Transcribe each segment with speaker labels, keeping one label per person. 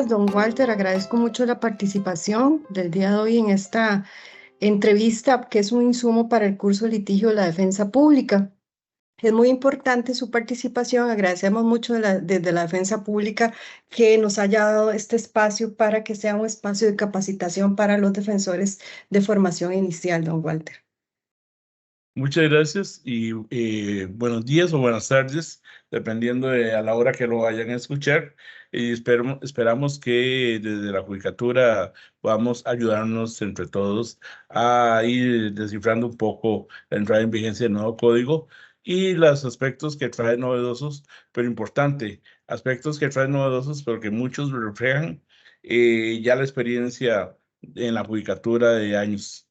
Speaker 1: días, don Walter. Agradezco mucho la participación del día de hoy en esta entrevista, que es un insumo para el curso de litigio de la defensa pública. Es muy importante su participación. Agradecemos mucho desde la defensa pública que nos haya dado este espacio para que sea un espacio de capacitación para los defensores de formación inicial, don Walter.
Speaker 2: Muchas gracias y buenos días o buenas tardes, dependiendo a la hora que lo vayan a escuchar. Y esperamos que desde la Judicatura podamos ayudarnos entre todos a ir descifrando un poco la entrada en vigencia del nuevo código y los aspectos que trae novedosos, pero importante, aspectos que traen novedosos, pero que muchos reflejan ya la experiencia en la Judicatura de años.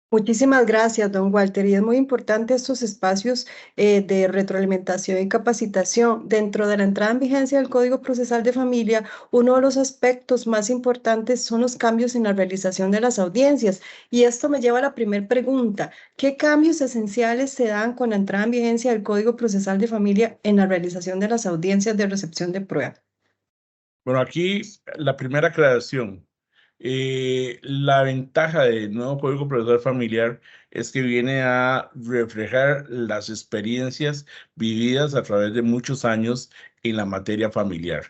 Speaker 1: Muchísimas gracias, don Walter. Y es muy importante estos espacios de retroalimentación y capacitación. Dentro de la entrada en vigencia del Código Procesal de Familia, uno de los aspectos más importantes son los cambios en la realización de las audiencias. Y esto me lleva a la primera pregunta. ¿Qué cambios esenciales se dan con la entrada en vigencia del Código Procesal de Familia en la realización de las audiencias de recepción de prueba?
Speaker 2: Bueno, aquí la primera aclaración. La ventaja del nuevo Código Procesal Familiar es que viene a reflejar las experiencias vividas a través de muchos años en la materia familiar.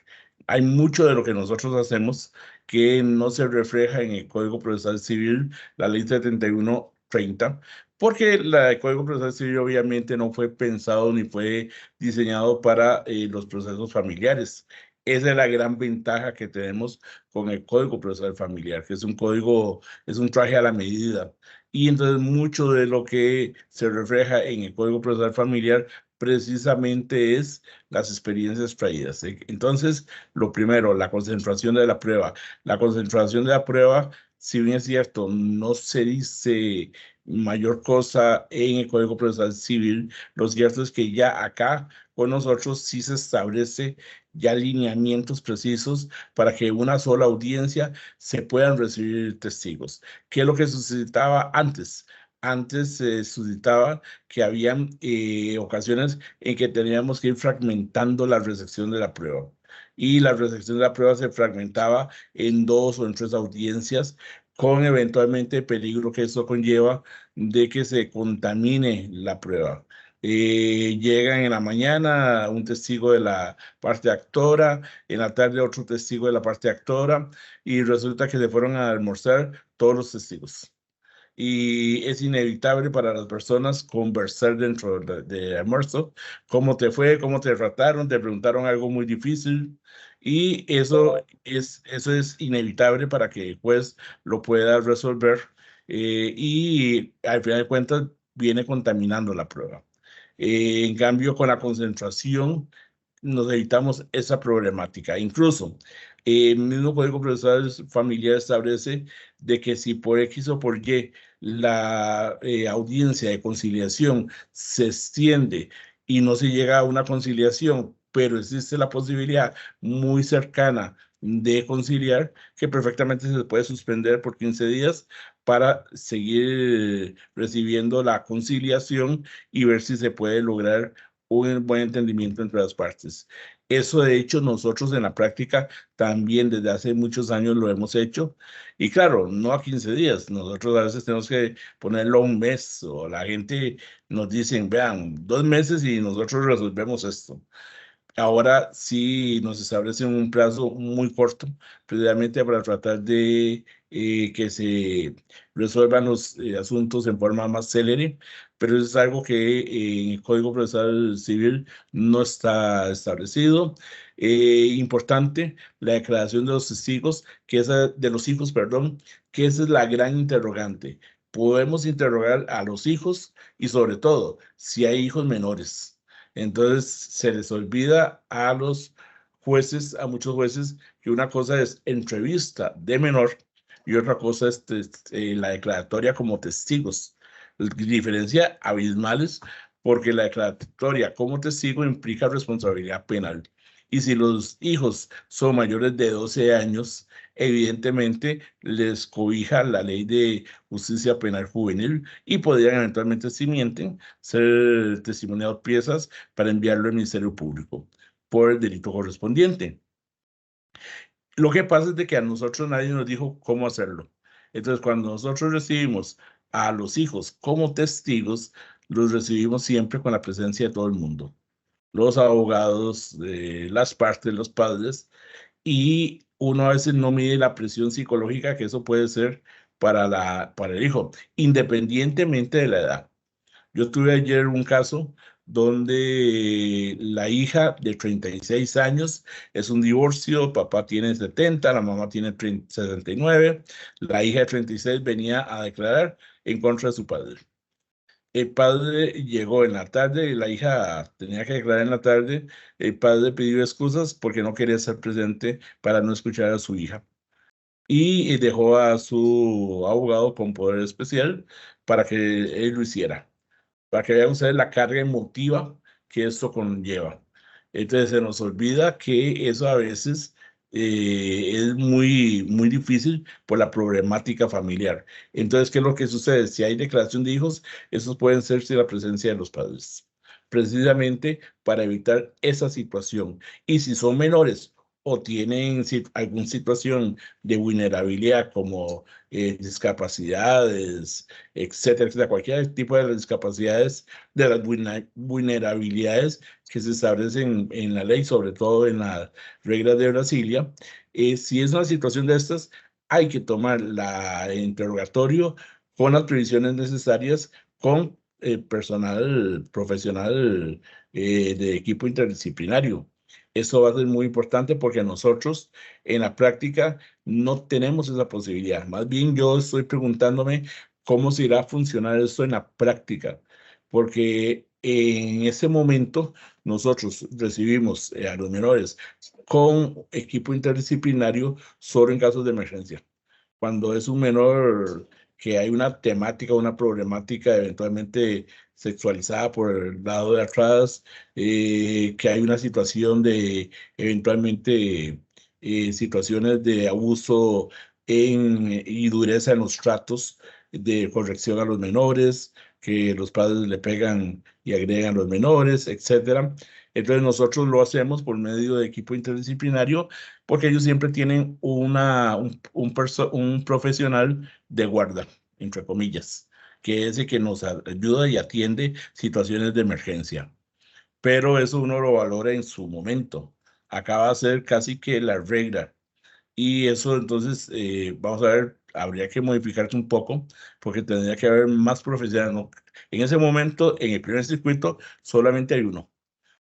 Speaker 2: Hay mucho de lo que nosotros hacemos que no se refleja en el Código Procesal Civil, la Ley 7130, porque el Código Procesal Civil obviamente no fue pensado ni fue diseñado para los procesos familiares. Esa es la gran ventaja que tenemos con el Código Procesal Familiar, que es un código, es un traje a la medida. Y entonces mucho de lo que se refleja en el Código Procesal Familiar precisamente es las experiencias traídas. Entonces, lo primero, la concentración de la prueba. La concentración de la prueba, si bien es cierto, no se dice mayor cosa en el Código Procesal Civil, lo cierto es que ya acá con nosotros sí se establece ya lineamientos precisos para que una sola audiencia se puedan recibir testigos. ¿Qué es lo que suscitaba antes? Antes se suscitaba que habían ocasiones en que teníamos que ir fragmentando la recepción de la prueba. Y la recepción de la prueba se fragmentaba en 2 o en 3 audiencias, con eventualmente peligro que eso conlleva de que se contamine la prueba. Llegan en la mañana un testigo de la parte actora, en la tarde otro testigo de la parte actora, y resulta que se fueron a almorzar todos los testigos. Y es inevitable para las personas conversar dentro de almuerzo, cómo te fue, cómo te trataron, te preguntaron algo muy difícil, y eso es inevitable para que el juez lo pueda resolver, y al final de cuentas viene contaminando la prueba. En cambio, con la concentración nos evitamos esa problemática. Incluso el mismo Código Procesal Familiar establece de que si por X o por Y la audiencia de conciliación se extiende y no se llega a una conciliación, pero existe la posibilidad muy cercana de conciliar, que perfectamente se puede suspender por 15 días para seguir recibiendo la conciliación y ver si se puede lograr un buen entendimiento entre las partes. Eso, de hecho, nosotros en la práctica también desde hace muchos años lo hemos hecho. Y claro, no a 15 días. Nosotros a veces tenemos que ponerlo a un mes, o la gente nos dicen, vean, 2 meses y nosotros resolvemos esto. Ahora sí nos establecen un plazo muy corto, precisamente para tratar de que se resuelvan los asuntos en forma más célere, pero eso es algo que en el Código Procesal Civil no está establecido. Importante, la declaración de los testigos, de los hijos, perdón, que esa es la gran interrogante. Podemos interrogar a los hijos y sobre todo si hay hijos menores. Entonces se les olvida a los jueces, a muchos jueces, que una cosa es entrevista de menor y otra cosa es la declaratoria como testigos. Diferencia abismales, porque la declaratoria como testigo implica responsabilidad penal. Y si los hijos son mayores de 12 años, evidentemente les cobija la ley de justicia penal juvenil y podrían eventualmente, si mienten, ser testimoniados piezas para enviarlo al Ministerio Público por el delito correspondiente. Lo que pasa es de que a nosotros nadie nos dijo cómo hacerlo. Entonces, cuando nosotros recibimos a los hijos como testigos, los recibimos siempre con la presencia de todo el mundo, los abogados, las partes, los padres, y uno a veces no mide la presión psicológica que eso puede ser para el hijo, independientemente de la edad. Yo tuve ayer un caso donde la hija de 36 años es un divorcio, papá tiene 70, la mamá tiene 69, la hija de 36 venía a declarar en contra de su padre. El padre llegó en la tarde, la hija tenía que declarar en la tarde, el padre pidió excusas porque no quería estar presente para no escuchar a su hija y dejó a su abogado con poder especial para que él lo hiciera, para que vean ustedes la carga emotiva que esto conlleva. Entonces se nos olvida que eso a veces es muy difícil por la problemática familiar. Entonces, ¿qué es lo que sucede? Si hay declaración de hijos, esos pueden ser sin la presencia de los padres, precisamente para evitar esa situación. Y si son menores o tienen alguna situación de vulnerabilidad como discapacidades, etcétera, etcétera, cualquier tipo de discapacidades, de las vulnerabilidades que se establecen en la ley, sobre todo en las reglas de Brasilia, si es una situación de estas, hay que tomar el interrogatorio con las previsiones necesarias, con personal profesional de equipo interdisciplinario. Eso va a ser muy importante porque nosotros en la práctica no tenemos esa posibilidad. Más bien yo estoy preguntándome cómo se irá a funcionar esto en la práctica, porque en ese momento nosotros recibimos a los menores con equipo interdisciplinario solo en casos de emergencia. Cuando es un menor que hay una temática, una problemática eventualmente sexualizada por el lado de atrás, que hay una situación de eventualmente situaciones de abuso y dureza en los tratos de corrección a los menores, que los padres le pegan y agregan a los menores, etcétera. Entonces nosotros lo hacemos por medio de equipo interdisciplinario porque ellos siempre tienen un profesional de guarda, entre comillas, que es el que nos ayuda y atiende situaciones de emergencia. Pero eso uno lo valora en su momento. Acaba de ser casi que la regla. Y eso entonces, vamos a ver, habría que modificarse un poco porque tendría que haber más profesionales, ¿no? En ese momento, en el primer circuito, solamente hay uno.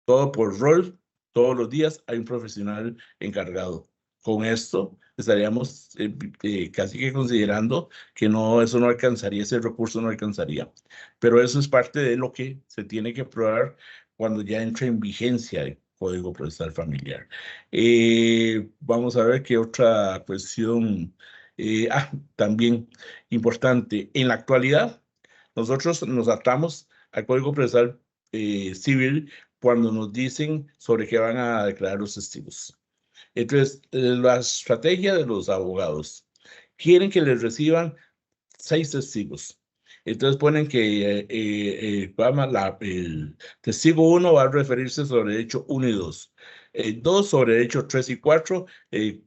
Speaker 2: Todo por rol, todos los días hay un profesional encargado. Con esto estaríamos casi que considerando que no, eso no alcanzaría, ese recurso no alcanzaría. Pero eso es parte de lo que se tiene que probar cuando ya entra en vigencia el Código Procesal Familiar. Vamos a ver qué otra cuestión. También importante. En la actualidad, nosotros nos atamos al Código Procesal Civil cuando nos dicen sobre qué van a declarar los testigos. Entonces, la estrategia de los abogados, quieren que les reciban 6 testigos. Entonces ponen que el testigo 1 va a referirse sobre el hecho 1 y 2, 2 sobre el hecho 3 y 4, el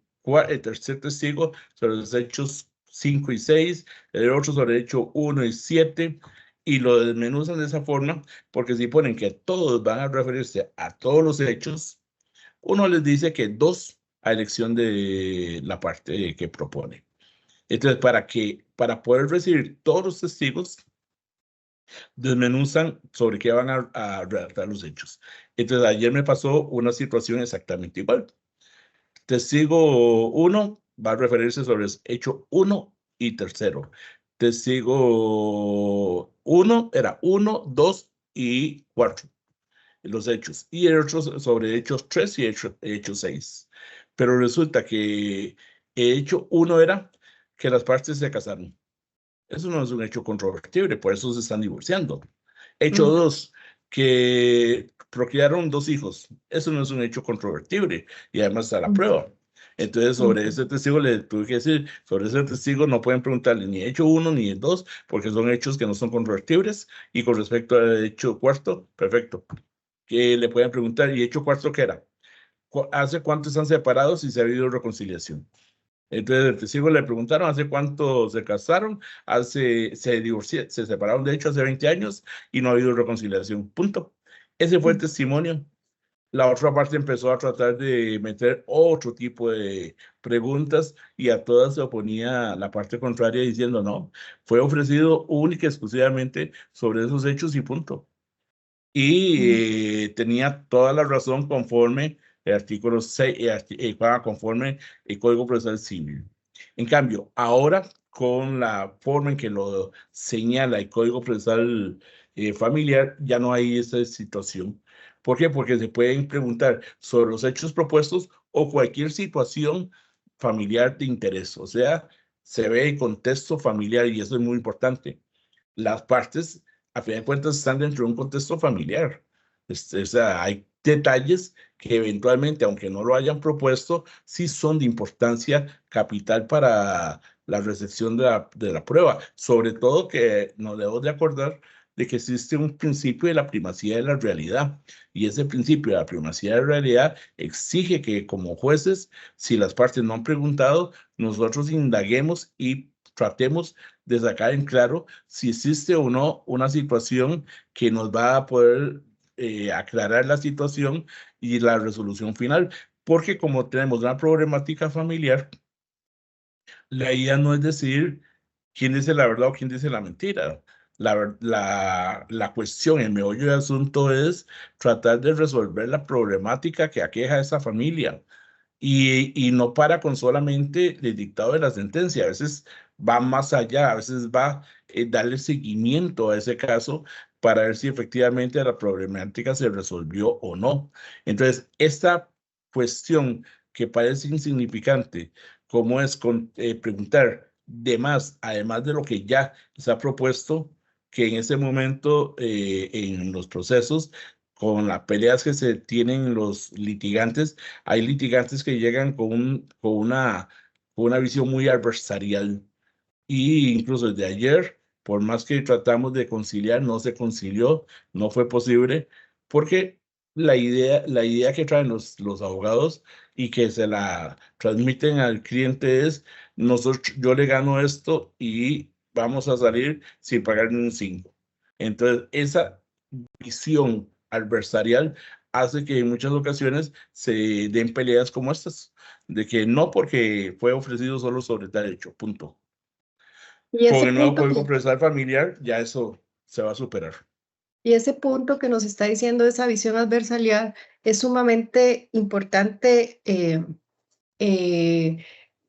Speaker 2: tercer testigo sobre los hechos 5 y 6, el otro sobre el hecho 1 y 7, y lo desmenuzan de esa forma, porque si ponen que todos van a referirse a todos los hechos, uno les dice que 2 a elección de la parte que propone. Entonces, para poder recibir todos los testigos, desmenuzan sobre qué van a redactar los hechos. Entonces, ayer me pasó una situación exactamente igual. Testigo 1 va a referirse sobre el hecho 1 y tercero. Testigo 1 era 1, 2 y 4, los hechos. Y el otro sobre hechos 3 y hechos 6. Pero resulta que el hecho 1 era que las partes se casaron. Eso no es un hecho controvertible, por eso se están divorciando. Hecho
Speaker 1: Mm,
Speaker 2: 2, que procrearon 2 hijos. Eso no es un hecho controvertible y además está la
Speaker 1: mm,
Speaker 2: prueba. Entonces, sobre
Speaker 1: mm.
Speaker 2: ese testigo le tuve que decir, sobre ese testigo no pueden preguntarle ni hecho 1 ni el 2, porque son hechos que no son controvertibles. Y con respecto al hecho cuarto, perfecto. Que le pueden preguntar, ¿y hecho cuarto qué era? ¿hace cuánto están separados y si ha habido reconciliación? Entonces, el testigo le preguntaron hace cuánto se casaron, se separaron de hecho hace 20 años y no ha habido reconciliación. Punto. Ese fue el testimonio. La otra parte empezó a tratar de meter otro tipo de preguntas y a todas se oponía la parte contraria diciendo no, fue ofrecido única y exclusivamente sobre esos hechos y punto. Y tenía toda la razón conforme el artículo 6, conforme el Código Procesal Civil. En cambio, ahora con la forma en que lo señala el Código Procesal Familiar, ya no hay esa situación. ¿Por qué? Porque se pueden preguntar sobre los hechos propuestos o cualquier situación familiar de interés. O sea, se ve el contexto familiar y eso es muy importante. Las partes, a fin de cuentas, están dentro de un contexto familiar. O sea, hay detalles que eventualmente, aunque no lo hayan propuesto, sí son de importancia capital para la recepción de la prueba. Sobre todo que nos debemos de acordar de que existe un principio de la primacía de la realidad. Y ese principio de la primacía de la realidad exige que como jueces, si las partes no han preguntado, nosotros indaguemos y tratemos de sacar en claro si existe o no una situación que nos va a poder aclarar la situación y la resolución final. Porque como tenemos una problemática familiar, la idea no es decidir quién dice la verdad o quién dice la mentira. La cuestión, el meollo del asunto es tratar de resolver la problemática que aqueja a esa familia. Y no para con solamente el dictado de la sentencia, a veces va más allá, a veces va darle seguimiento a ese caso para ver si efectivamente la problemática se resolvió o no. Entonces, esta cuestión que parece insignificante, como es preguntar de más, además de lo que ya se ha propuesto, que en ese momento en los procesos, con las peleas que se tienen los litigantes, hay litigantes que llegan con una visión muy adversarial. Y incluso desde ayer, por más que tratamos de conciliar, no se concilió, no fue posible, porque la idea que traen los abogados y que se la transmiten al cliente es, yo le gano esto y vamos a salir sin pagar ni un 5. Entonces, esa visión adversarial hace que en muchas ocasiones se den peleas como estas, de que no porque fue ofrecido solo sobre tal hecho, punto.
Speaker 1: Y
Speaker 2: Con
Speaker 1: ese
Speaker 2: el nuevo
Speaker 1: punto
Speaker 2: Código
Speaker 1: que,
Speaker 2: Procesal Familiar ya eso se va a superar.
Speaker 1: y ese punto que nos está diciendo esa visión adversarial es sumamente importante eh,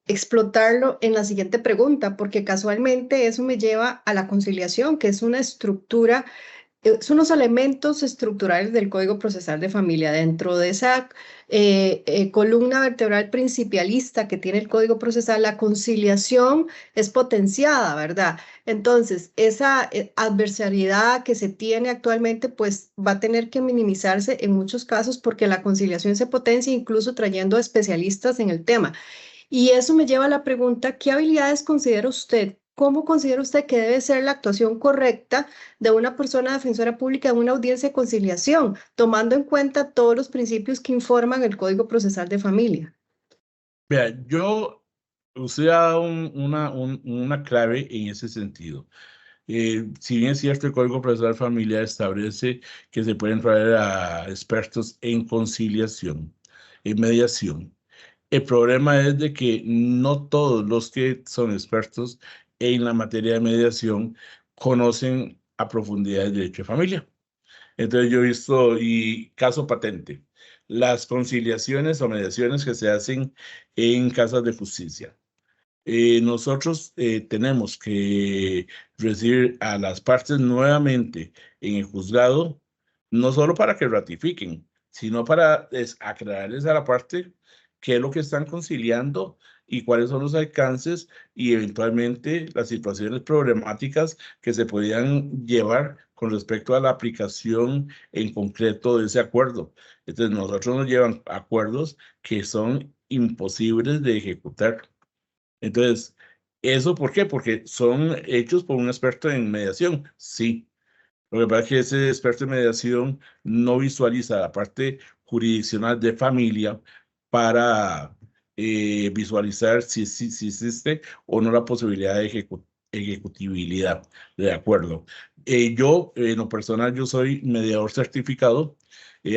Speaker 1: explotarlo en la siguiente pregunta, porque casualmente eso me lleva a la conciliación, que es una estructura, son unos elementos estructurales del Código Procesal de Familia. Dentro de esa columna vertebral principialista que tiene el Código Procesal, la conciliación es potenciada, ¿verdad? Entonces, esa adversariedad que se tiene actualmente, pues va a tener que minimizarse en muchos casos porque la conciliación se potencia incluso trayendo especialistas en el tema. Y eso me lleva a la pregunta, ¿qué habilidades considera usted? ¿Cómo considera usted que debe ser la actuación correcta de una persona defensora pública en una audiencia de conciliación, tomando en cuenta todos los principios que informan el Código Procesal de Familia?
Speaker 2: Vea, usted ha dado una clave en ese sentido. Si bien es cierto, el Código Procesal Familiar establece que se pueden traer a expertos en conciliación, en mediación. El problema es de que no todos los que son expertos en la materia de mediación conocen a profundidad el derecho de familia. Entonces yo he visto, y caso patente, las conciliaciones o mediaciones que se hacen en casas de justicia. Nosotros tenemos que recibir a las partes nuevamente en el juzgado, no solo para que ratifiquen, sino para aclararles a la parte qué es lo que están conciliando y cuáles son los alcances y eventualmente las situaciones problemáticas que se podían llevar con respecto a la aplicación en concreto de ese acuerdo. Entonces, nosotros nos llevan acuerdos que son imposibles de ejecutar. Entonces, ¿eso por qué? Porque son hechos por un experto en mediación, sí. Lo que pasa es que ese experto en mediación no visualiza la parte jurisdiccional de familia para visualizar si existe o no la posibilidad de ejecutibilidad de acuerdo. Yo, en lo personal, yo soy mediador certificado.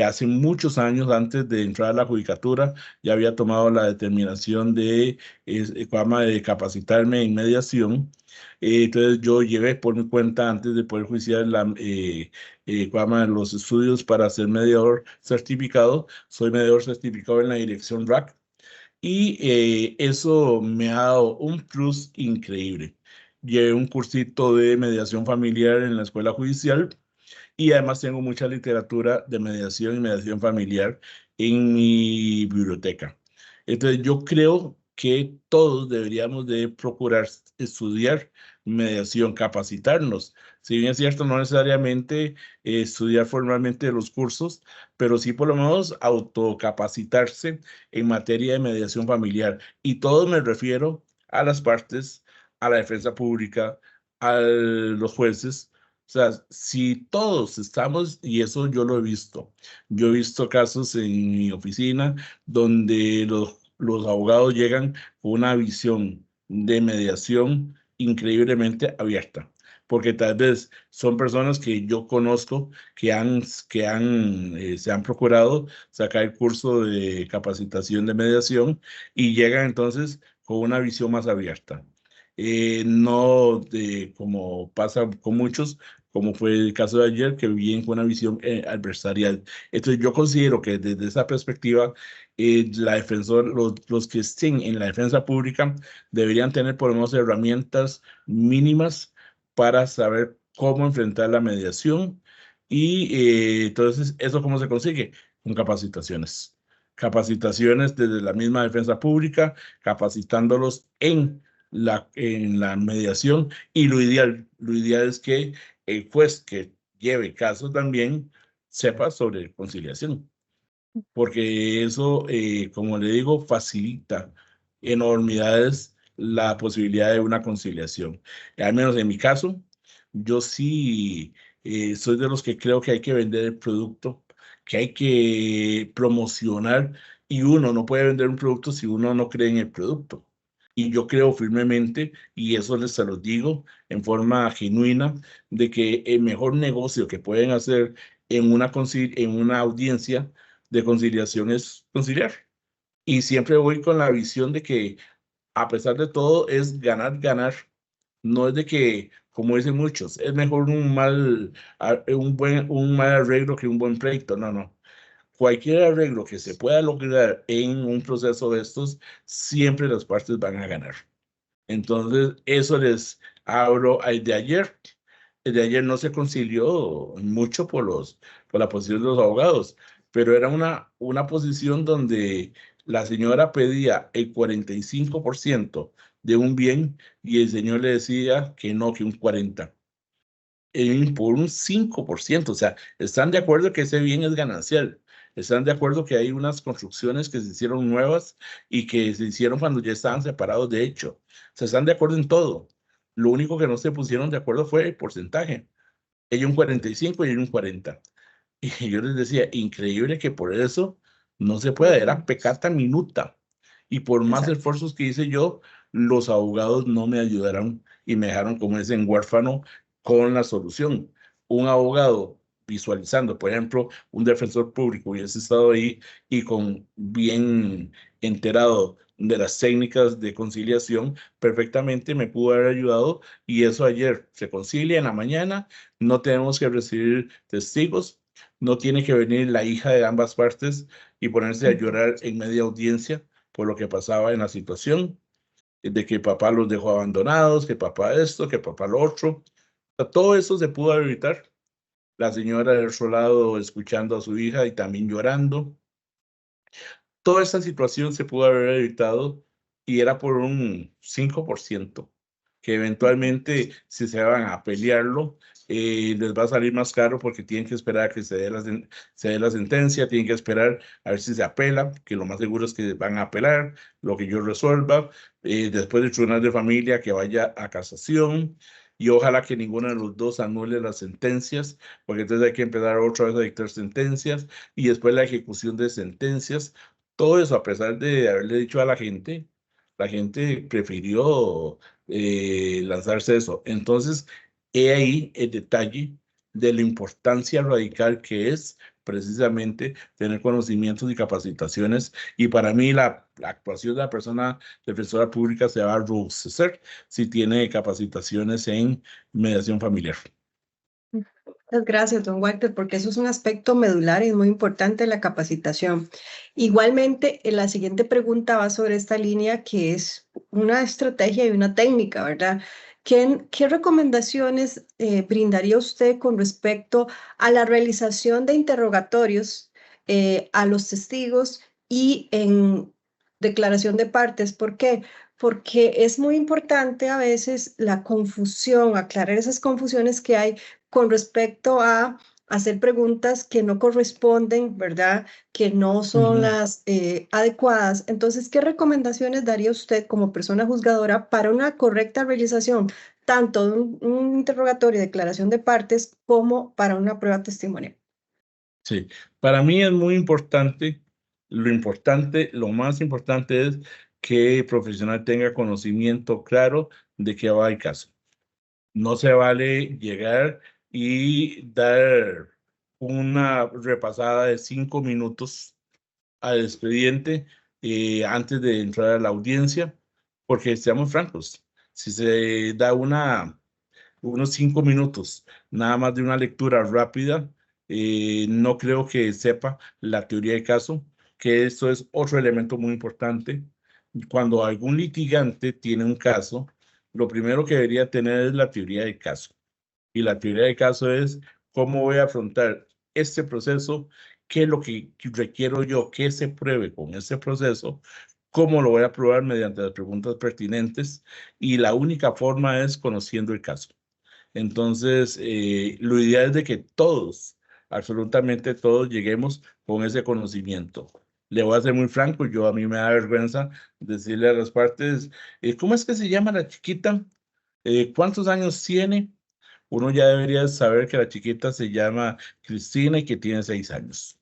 Speaker 2: Hace muchos años, antes de entrar a la judicatura, ya había tomado la determinación de capacitarme en mediación. Entonces, yo llevé por mi cuenta, antes de poder juiciar los estudios para ser mediador certificado. Soy mediador certificado en la dirección RAC. Y eso me ha dado un plus increíble. Llevé un cursito de mediación familiar en la escuela judicial y además tengo mucha literatura de mediación y mediación familiar en mi biblioteca. Entonces yo creo que todos deberíamos de procurar estudiar mediación, capacitarnos. Si bien es cierto, no necesariamente estudiar formalmente los cursos, pero sí por lo menos autocapacitarse en materia de mediación familiar. Y todos me refiero a las partes, a la defensa pública, a los jueces. O sea, si todos estamos, y eso yo lo he visto, yo he visto casos en mi oficina donde los abogados llegan con una visión de mediación increíblemente abierta, porque tal vez son personas que yo conozco se han procurado sacar el curso de capacitación de mediación y llegan entonces con una visión más abierta. No como pasa con muchos, como fue el caso de ayer, que vienen con una visión adversarial. Entonces, yo considero que desde esa perspectiva, los que estén en la defensa pública deberían tener por lo menos herramientas mínimas para saber cómo enfrentar la mediación. Y entonces, ¿eso cómo se consigue? Con capacitaciones. Capacitaciones desde la misma defensa pública, capacitándolos en la mediación, y lo ideal es que el juez que lleve caso también sepa sobre conciliación, porque eso, como le digo, facilita enormidades la posibilidad de una conciliación. Al menos en mi caso, yo sí soy de los que creo que hay que vender el producto, que hay que promocionar, y uno no puede vender un producto si uno no cree en el producto. Y yo creo firmemente, y eso les se los digo en forma genuina, de que el mejor negocio que pueden hacer en una audiencia de conciliación es conciliar. Y siempre voy con la visión de que, a pesar de todo, es ganar, ganar. No es de que, como dicen muchos, es mejor un mal arreglo que un buen pleito. No, no. Cualquier arreglo que se pueda lograr en un proceso de estos, siempre las partes van a ganar. Entonces, eso les hablo al de ayer. El de ayer no se concilió mucho por la posición de los abogados, pero era una posición donde la señora pedía el 45% de un bien y el señor le decía que no, que un 40%. Por un 5%. O sea, están de acuerdo que ese bien es ganancial. Están de acuerdo que hay unas construcciones que se hicieron nuevas y que se hicieron cuando ya estaban separados de hecho. O sea, están de acuerdo en todo. Lo único que no se pusieron de acuerdo fue el porcentaje. Ella un 45 y él un 40. Y yo les decía, increíble que por eso no se pueda, era pecata minuta. Y por más
Speaker 1: Exacto.
Speaker 2: esfuerzos que hice yo, los abogados no me ayudaron y me dejaron como ese huérfano con la solución. Un abogado visualizando, por ejemplo, un defensor público hubiese estado ahí y con bien enterado de las técnicas de conciliación, perfectamente me pudo haber ayudado, y eso ayer se concilia en la mañana, no tenemos que recibir testigos, no tiene que venir la hija de ambas partes y ponerse a llorar en media audiencia por lo que pasaba en la situación, de que papá los dejó abandonados, que papá esto, que papá lo otro. O sea, todo eso se pudo evitar. La señora del otro lado escuchando a su hija y también llorando. Toda esta situación se pudo haber evitado y era por un 5%, que eventualmente si se van a pelearlo, les va a salir más caro porque tienen que esperar a que se dé la sentencia, tienen que esperar a ver si se apela, que lo más seguro es que van a apelar, lo que yo resuelva, después del tribunal de familia que vaya a casación. y ojalá que ninguno de los dos anule las sentencias, porque entonces hay que empezar otra vez a dictar sentencias y después la ejecución de sentencias. Todo eso, a pesar de haberle dicho a la gente prefirió lanzarse eso. Entonces, he ahí el detalle de la importancia radical que es precisamente tener conocimientos y capacitaciones. Y para mí la actuación de la persona defensora pública se va a robustecer si tiene capacitaciones en mediación familiar.
Speaker 1: Muchas gracias, don Walter, porque eso es un aspecto medular y muy importante en la capacitación. Igualmente, la siguiente pregunta va sobre esta línea que es una estrategia y una técnica, ¿verdad? ¿Qué recomendaciones brindaría usted con respecto a la realización de interrogatorios a los testigos y en declaración de partes? ¿Por qué? Porque es muy importante a veces la confusión, aclarar esas confusiones que hay con respecto a hacer preguntas que no corresponden, ¿verdad? Que no son
Speaker 2: Ujú.
Speaker 1: las adecuadas. Entonces, ¿qué recomendaciones daría usted como persona juzgadora para una correcta realización, tanto de un interrogatorio y declaración de partes como para una prueba testimonial?
Speaker 2: Sí, para mí es muy importante, lo más importante es que el profesional tenga conocimiento claro de qué va el caso. No se vale llegar y dar una repasada de 5 minutos al expediente antes de entrar a la audiencia, porque seamos francos, si se da unos 5 minutos nada más de una lectura rápida, no creo que sepa la teoría del caso, que esto es otro elemento muy importante. Cuando algún litigante tiene un caso, lo primero que debería tener es la teoría del caso. Y la teoría del caso es cómo voy a afrontar este proceso, qué es lo que requiero yo que se pruebe con este proceso, cómo lo voy a probar mediante las preguntas pertinentes y la única forma es conociendo el caso. Entonces, lo ideal es de que todos, absolutamente todos, lleguemos con ese conocimiento. Le voy a ser muy franco, a mí me da vergüenza decirle a las partes, ¿cómo es que se llama la chiquita? ¿Cuántos años tiene? Uno ya debería saber que la chiquita se llama Cristina y que tiene 6 años,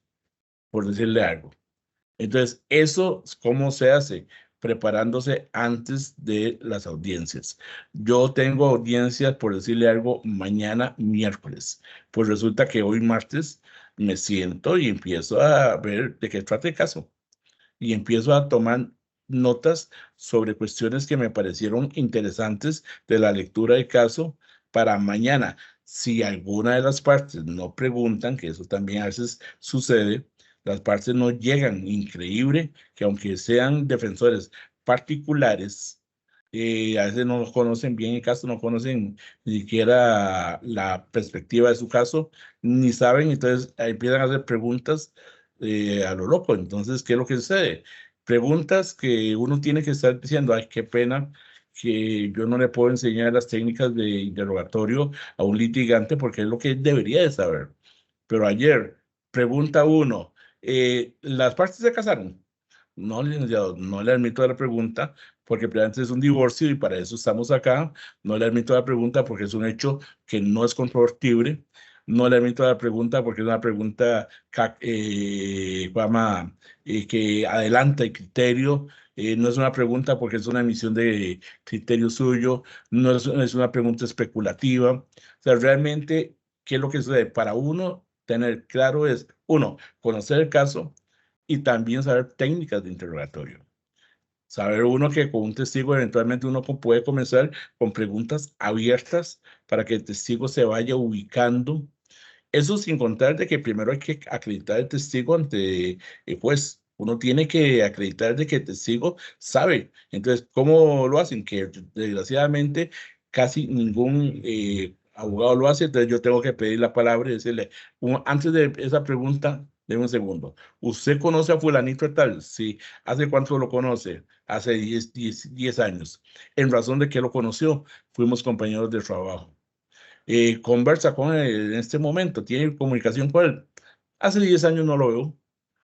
Speaker 2: por decirle algo. Entonces, eso, ¿cómo se hace? Preparándose antes de las audiencias. Yo tengo audiencias, por decirle algo, mañana miércoles. Pues resulta que hoy martes me siento y empiezo a ver de qué trata el caso. Y empiezo a tomar notas sobre cuestiones que me parecieron interesantes de la lectura del caso para mañana. Si alguna de las partes no preguntan, que eso también a veces sucede, las partes no llegan. Increíble que aunque sean defensores particulares, a veces no conocen bien el caso, no conocen ni siquiera la perspectiva de su caso, ni saben, entonces empiezan a hacer preguntas a lo loco. Entonces, ¿qué es lo que sucede? Preguntas que uno tiene que estar diciendo, ay, qué pena que yo no le puedo enseñar las técnicas de interrogatorio a un litigante porque es lo que él debería de saber. Pero ayer, pregunta uno, ¿las partes se casaron? No, licenciado, no le admito la pregunta porque previamente es un divorcio y para eso estamos acá. No le admito la pregunta porque es un hecho que no es controvertible. No le admito la pregunta porque es una pregunta que adelanta el criterio. No es una pregunta porque es una emisión de criterio suyo. No es una pregunta especulativa. O sea, realmente, ¿qué es lo que sucede? Para uno tener claro es, uno, conocer el caso y también saber técnicas de interrogatorio. Saber uno que con un testigo eventualmente uno puede comenzar con preguntas abiertas para que el testigo se vaya ubicando. Eso sin contar de que primero hay que acreditar el testigo ante el juez. Uno tiene que acreditar de que el testigo sabe. Entonces, ¿cómo lo hacen? Que desgraciadamente casi ningún abogado lo hace. Entonces, yo tengo que pedir la palabra y decirle, antes de esa pregunta, de un segundo. ¿Usted conoce a fulanito de tal? Sí. ¿Hace cuánto lo conoce? Hace 10 años. ¿En razón de que lo conoció? Fuimos compañeros de trabajo. Conversa con él en este momento, tiene comunicación con él. Hace 10 años no lo veo.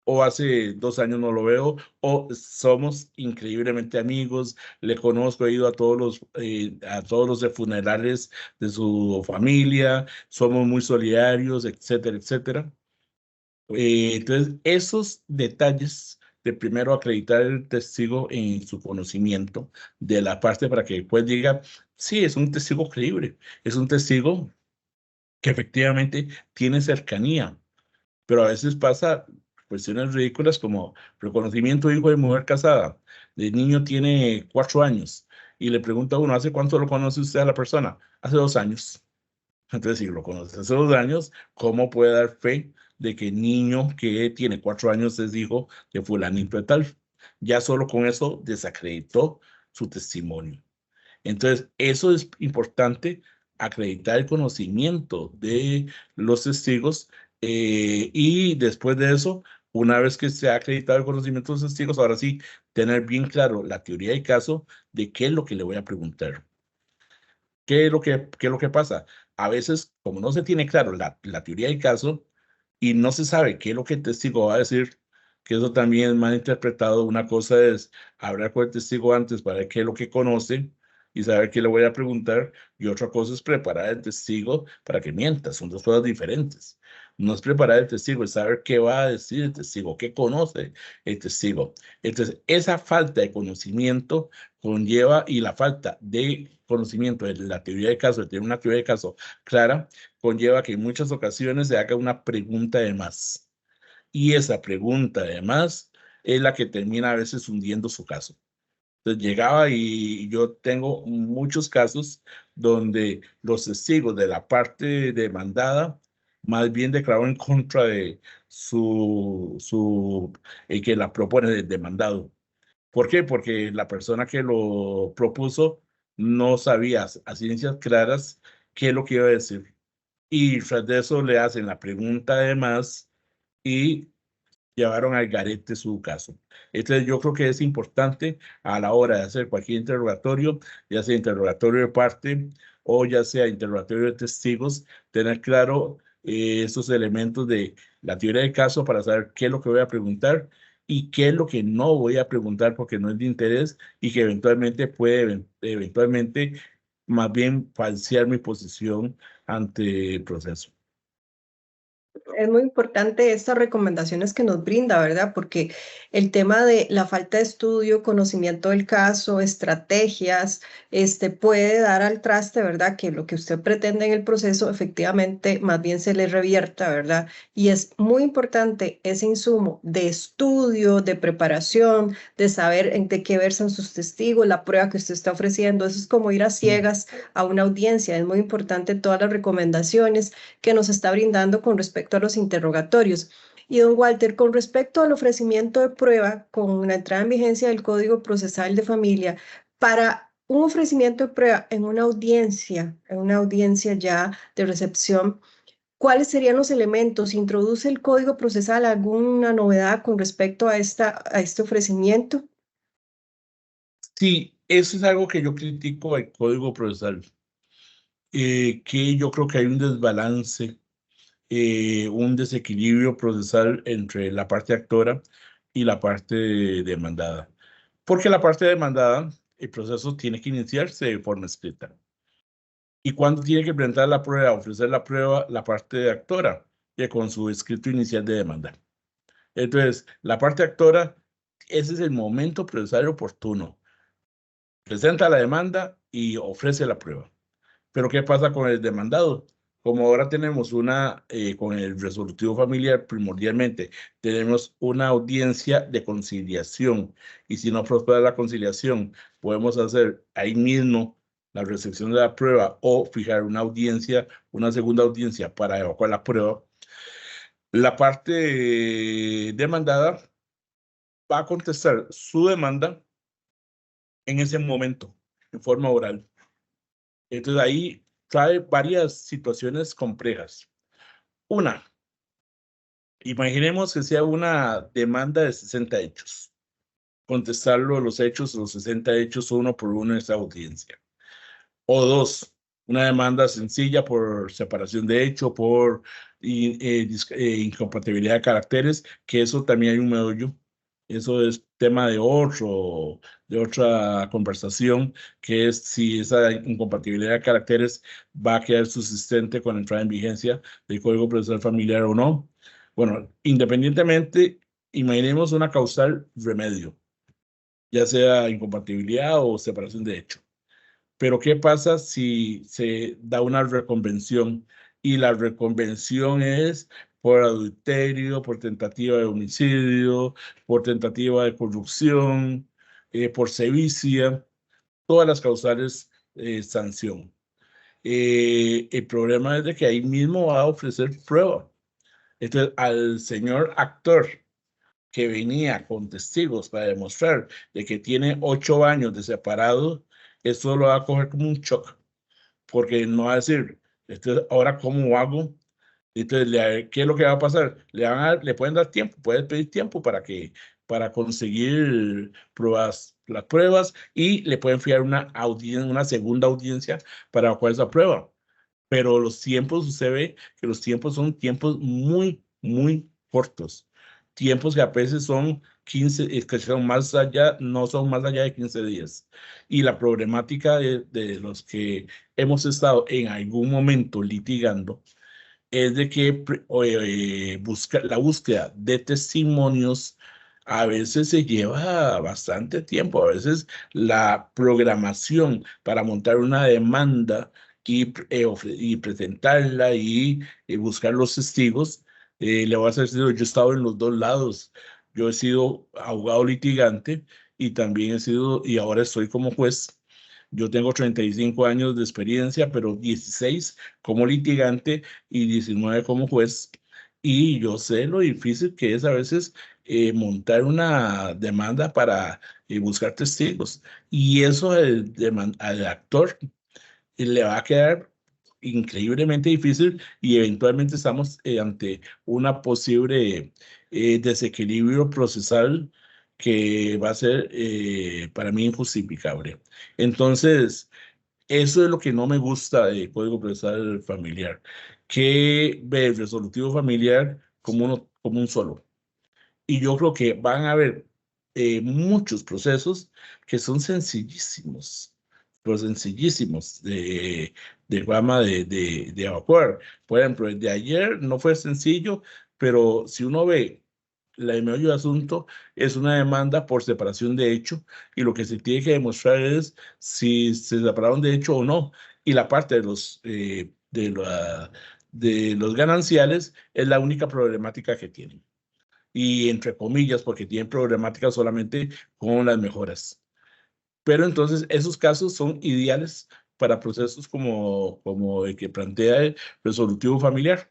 Speaker 2: o hace 2 años no lo veo, o somos increíblemente amigos, le conozco, he ido a todos los funerales de su familia, somos muy solidarios, etcétera, etcétera. Entonces, esos detalles de primero acreditar el testigo en su conocimiento de la parte para que después diga, sí, es un testigo creíble, es un testigo que efectivamente tiene cercanía, pero a veces pasa cuestiones ridículas como reconocimiento de hijo de mujer casada. El niño tiene 4 años y le pregunta a uno, ¿hace cuánto lo conoce usted a la persona? Hace 2 años. Entonces, si lo conoce hace 2 años, ¿cómo puede dar fe de que el niño que tiene 4 años es hijo de fulanito de tal? Ya solo con eso desacreditó su testimonio. Entonces, eso es importante, acreditar el conocimiento de los testigos y después de eso, una vez que se ha acreditado el conocimiento de los testigos, ahora sí, tener bien claro la teoría del caso de qué es lo que le voy a preguntar. ¿Qué es lo que pasa? A veces, como no se tiene claro la teoría del caso y no se sabe qué es lo que el testigo va a decir, que eso también es mal interpretado. Una cosa es hablar con el testigo antes para ver qué es lo que conoce y saber qué le voy a preguntar, y otra cosa es preparar el testigo para que mienta. Son dos cosas diferentes. No es preparar el testigo, es saber qué va a decir el testigo, qué conoce el testigo. Entonces, esa falta de conocimiento conlleva, y la falta de conocimiento de la teoría de caso, de tener una teoría de caso clara, conlleva que en muchas ocasiones se haga una pregunta de más. Y esa pregunta de más es la que termina a veces hundiendo su caso. Entonces llegaba y yo tengo muchos casos donde los testigos de la parte demandada más bien declararon en contra de el que la propone el demandado. ¿Por qué? Porque la persona que lo propuso no sabía a ciencias claras qué es lo que iba a decir. Y tras de eso le hacen la pregunta además y llevaron al garete su caso. Entonces yo creo que es importante a la hora de hacer cualquier interrogatorio, ya sea interrogatorio de parte o ya sea interrogatorio de testigos, tener claro esos elementos de la teoría del caso para saber qué es lo que voy a preguntar y qué es lo que no voy a preguntar porque no es de interés y que eventualmente puede eventualmente más bien falsear mi posición ante el proceso.
Speaker 1: Es muy importante estas recomendaciones que nos brinda, ¿verdad? Porque el tema de la falta de estudio, conocimiento del caso, estrategias, puede dar al traste, ¿verdad? Que lo que usted pretende en el proceso efectivamente más bien se le revierta, ¿verdad? Y es muy importante ese insumo de estudio, de preparación, de saber de qué versan sus testigos, la prueba que usted está ofreciendo. Eso es como ir a ciegas a una audiencia. Es muy importante todas las recomendaciones que nos está brindando con respecto a los interrogatorios. Y don Walter, con respecto al ofrecimiento de prueba con la entrada en vigencia del Código Procesal de Familia, para un ofrecimiento de prueba en una audiencia ya de recepción, ¿cuáles serían los elementos? ¿Introduce el Código Procesal alguna novedad con respecto a este ofrecimiento?
Speaker 2: Sí, eso es algo que yo critico del Código Procesal, que yo creo que hay un desbalance, un desequilibrio procesal entre la parte actora y la parte demandada. Porque la parte demandada, el proceso tiene que iniciarse de forma escrita. ¿Y cuándo tiene que presentar la prueba, ofrecer la prueba, la parte actora? Que con su escrito inicial de demanda. Entonces, la parte actora, ese es el momento procesal oportuno. Presenta la demanda y ofrece la prueba. Pero ¿qué pasa con el demandado? Como ahora tenemos con el resolutivo familiar primordialmente, tenemos una audiencia de conciliación. Y si no prospera la conciliación, podemos hacer ahí mismo la recepción de la prueba o fijar una audiencia, una segunda audiencia para evacuar la prueba. La parte demandada va a contestar su demanda en ese momento, en forma oral. Entonces ahí trae varias situaciones complejas. Una, imaginemos que sea una demanda de 60 hechos. Contestarlo los hechos, los 60 hechos, uno por uno en esa audiencia. O dos, una demanda sencilla por separación de hecho, por incompatibilidad de caracteres, que eso también hay un meollo. Eso es tema de otra conversación, que es si esa incompatibilidad de caracteres va a quedar subsistente con la entrada en vigencia del Código Procesal Familiar o no. Bueno, independientemente, imaginemos una causal remedio, ya sea incompatibilidad o separación de hecho. Pero ¿qué pasa si se da una reconvención y la reconvención es por adulterio, por tentativa de homicidio, por tentativa de corrupción, por sevicia, todas las causales sanción? El problema es de que ahí mismo va a ofrecer prueba. Entonces, al señor actor que venía con testigos para demostrar de que tiene 8 años de separado, eso lo va a coger como un shock, porque no va a decir, entonces, ahora cómo hago. Entonces, ¿qué es lo que va a pasar? Le pueden dar tiempo, puedes pedir tiempo para conseguir las pruebas, y le pueden fiar una segunda audiencia para evacuar esa prueba. Pero los tiempos, usted ve que los tiempos son tiempos muy, muy cortos. Tiempos que a veces son 15, que son más allá, no son más allá de 15 días. Y la problemática de los que hemos estado en algún momento litigando es de que la búsqueda de testimonios a veces se lleva bastante tiempo. A veces la programación para montar una demanda y presentarla y buscar los testigos, le voy a ser sincero, yo he estado en los dos lados. Yo he sido abogado litigante y también y ahora estoy como juez. Yo tengo 35 años de experiencia, pero 16 como litigante y 19 como juez. Y yo sé lo difícil que es a veces montar una demanda para buscar testigos. Y eso al actor le va a quedar increíblemente difícil, y eventualmente estamos ante una posible desequilibrio procesal que va a ser para mí injustificable. Entonces, eso es lo que no me gusta del Código Procesal Familiar, que ve el resolutivo familiar como un solo. Y yo creo que van a haber muchos procesos que son sencillísimos, pero sencillísimos de gama de evacuar. Por ejemplo, el de ayer no fue sencillo, pero si uno ve la meollo de asunto, es una demanda por separación de hecho, y lo que se tiene que demostrar es si se separaron de hecho o no. Y la parte de los gananciales es la única problemática que tienen, y entre comillas, porque tienen problemáticas solamente con las mejoras. Pero entonces esos casos son ideales para procesos como el que plantea el resolutivo familiar.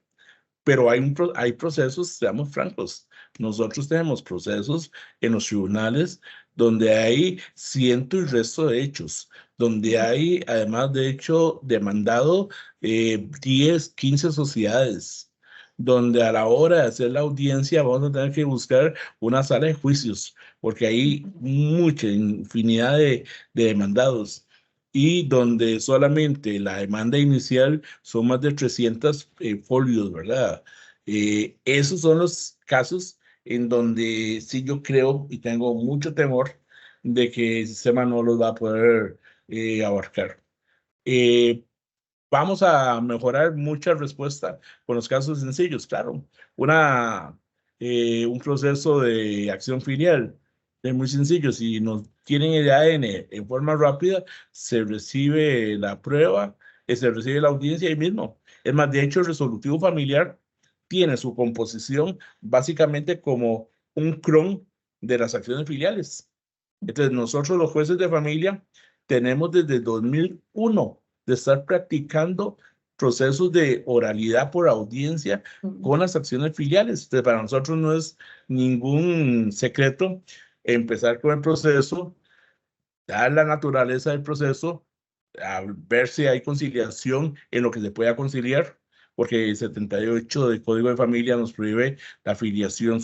Speaker 2: Pero hay procesos, seamos francos, nosotros tenemos procesos en los tribunales donde hay ciento y resto de hechos, donde hay, además de hecho, demandado 10, 15 sociedades, donde a la hora de hacer la audiencia vamos a tener que buscar una sala de juicios, porque hay mucha infinidad de demandados, y donde solamente la demanda inicial son más de 300 folios, ¿verdad? Esos son los casos en donde sí yo creo y tengo mucho temor de que el sistema no los va a poder abarcar. Eh, Vamos a mejorar mucha respuesta con los casos sencillos, claro. Un proceso de acción filial es muy sencillo. Si nos tienen el ADN en forma rápida, se recibe la prueba, se recibe la audiencia ahí mismo. Es más, de hecho, el resolutivo familiar tiene su composición básicamente como un cron de las acciones filiales. Entonces, nosotros los jueces de familia tenemos desde 2001 de estar practicando procesos de oralidad por audiencia con las acciones filiales. Entonces, para nosotros no es ningún secreto empezar con el proceso, dar la naturaleza del proceso, a ver si hay conciliación en lo que se pueda conciliar, porque el 78 del Código de Familia nos prohíbe la conciliación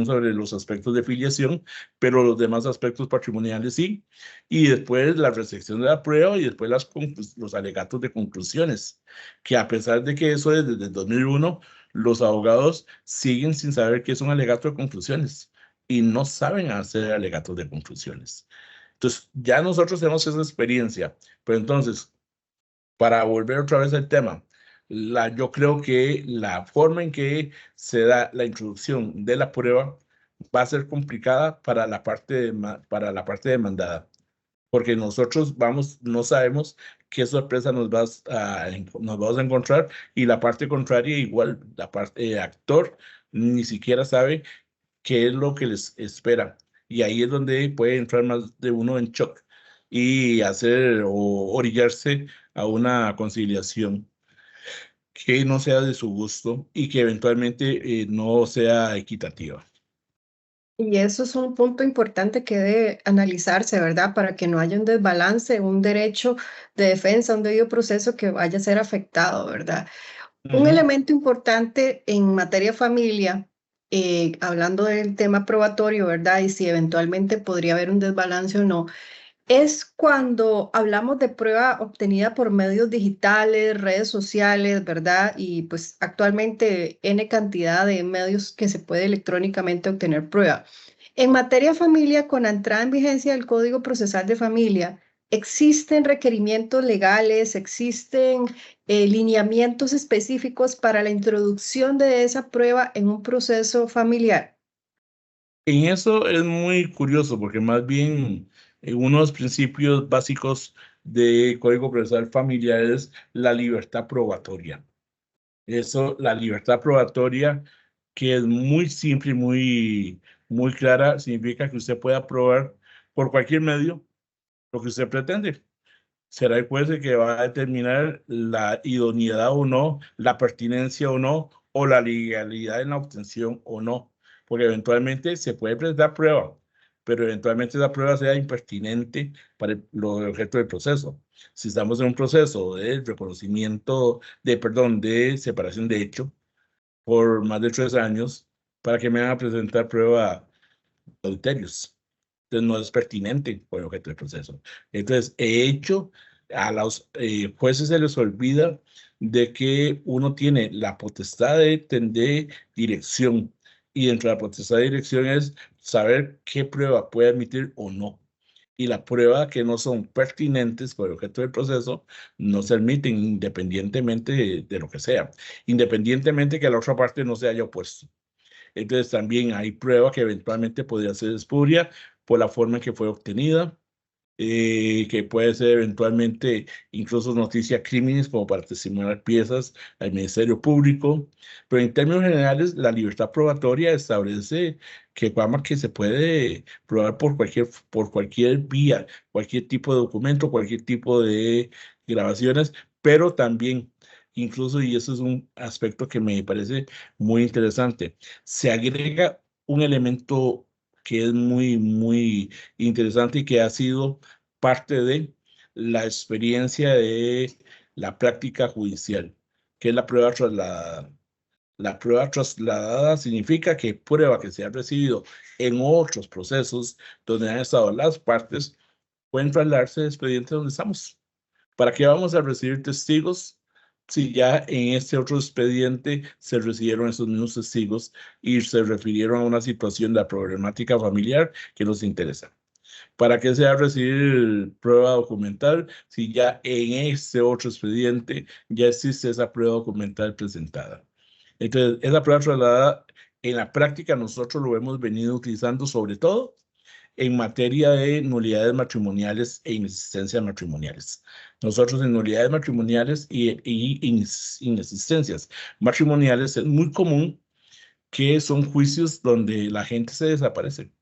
Speaker 2: sobre los aspectos de filiación, pero los demás aspectos patrimoniales sí. Y después la recepción de la prueba y después los alegatos de conclusiones, que a pesar de que eso es desde el 2001, los abogados siguen sin saber qué es un alegato de conclusiones y no saben hacer alegatos de conclusiones. Entonces, ya nosotros tenemos esa experiencia, pero entonces, para volver otra vez al tema, yo creo que la forma en que se da la introducción de la prueba va a ser complicada para para la parte demandada, porque nosotros no sabemos qué sorpresa nos vamos a encontrar, y la parte contraria igual, la parte actor ni siquiera sabe qué es lo que les espera. Y ahí es donde puede entrar más de uno en shock y hacer o orillarse a una conciliación que no sea de su gusto y que eventualmente no sea equitativa.
Speaker 1: Y eso es un punto importante que debe analizarse, ¿verdad? Para que no haya un desbalance, un derecho de defensa, un debido proceso que vaya a ser afectado, ¿verdad? Un
Speaker 2: Ujú.
Speaker 1: elemento importante en materia familia, hablando del tema probatorio, ¿verdad? Y si eventualmente podría haber un desbalance o no, es cuando hablamos de prueba obtenida por medios digitales, redes sociales, ¿verdad? Y pues actualmente N cantidad de medios que se puede electrónicamente obtener prueba. En materia familia, con la entrada en vigencia del Código Procesal de Familia, ¿existen requerimientos legales, existen lineamientos específicos para la introducción de esa prueba en un proceso familiar?
Speaker 2: En eso es muy curioso porque más bien uno de los principios básicos de Código Procesal Familiar es la libertad probatoria. Eso, la libertad probatoria, que es muy simple y muy clara, significa que usted pueda probar por cualquier medio lo que usted pretende. Será el juez el que va a determinar la idoneidad o no, la pertinencia o no, o la legalidad en la obtención o no, porque eventualmente se puede presentar prueba, pero eventualmente esa prueba sea impertinente para lo objeto del proceso. Si estamos en un proceso de reconocimiento, perdón, de separación de hecho por más de 3 años, para que me van a presentar prueba de adulterios. Entonces no es pertinente por el objeto del proceso. Entonces, he hecho, a los jueces se les olvida de que uno tiene la potestad de dirección, y dentro de la potestad de dirección es saber qué prueba puede admitir o no. Y la prueba que no son pertinentes por el objeto del proceso no se admiten independientemente de lo que sea, independientemente que la otra parte no se haya opuesto. Entonces también hay prueba que eventualmente podría ser espuria por la forma en que fue obtenida, que puede ser eventualmente incluso noticia crímenes como para testimoniar piezas al Ministerio Público. Pero en términos generales, la libertad probatoria establece que se puede probar por cualquier vía, cualquier tipo de documento, cualquier tipo de grabaciones, pero también, incluso, y eso es un aspecto que me parece muy interesante, se agrega un elemento que es muy interesante y que ha sido parte de la experiencia de la práctica judicial, que es la prueba trasladada. La prueba trasladada significa que prueba que se ha recibido en otros procesos donde han estado las partes pueden trasladarse de expediente donde estamos. ¿Para qué vamos a recibir testigos si ya en este otro expediente se recibieron esos mismos testigos y se refirieron a una situación de la problemática familiar que nos interesa? ¿Para qué se va a recibir prueba documental si ya en este otro expediente ya existe esa prueba documental presentada? Entonces, esa prueba trasladada en la práctica nosotros lo hemos venido utilizando sobre todo en materia de nulidades matrimoniales e inexistencias matrimoniales. Nosotros en nulidades matrimoniales y inexistencias matrimoniales es muy común que son juicios donde la gente se desaparece,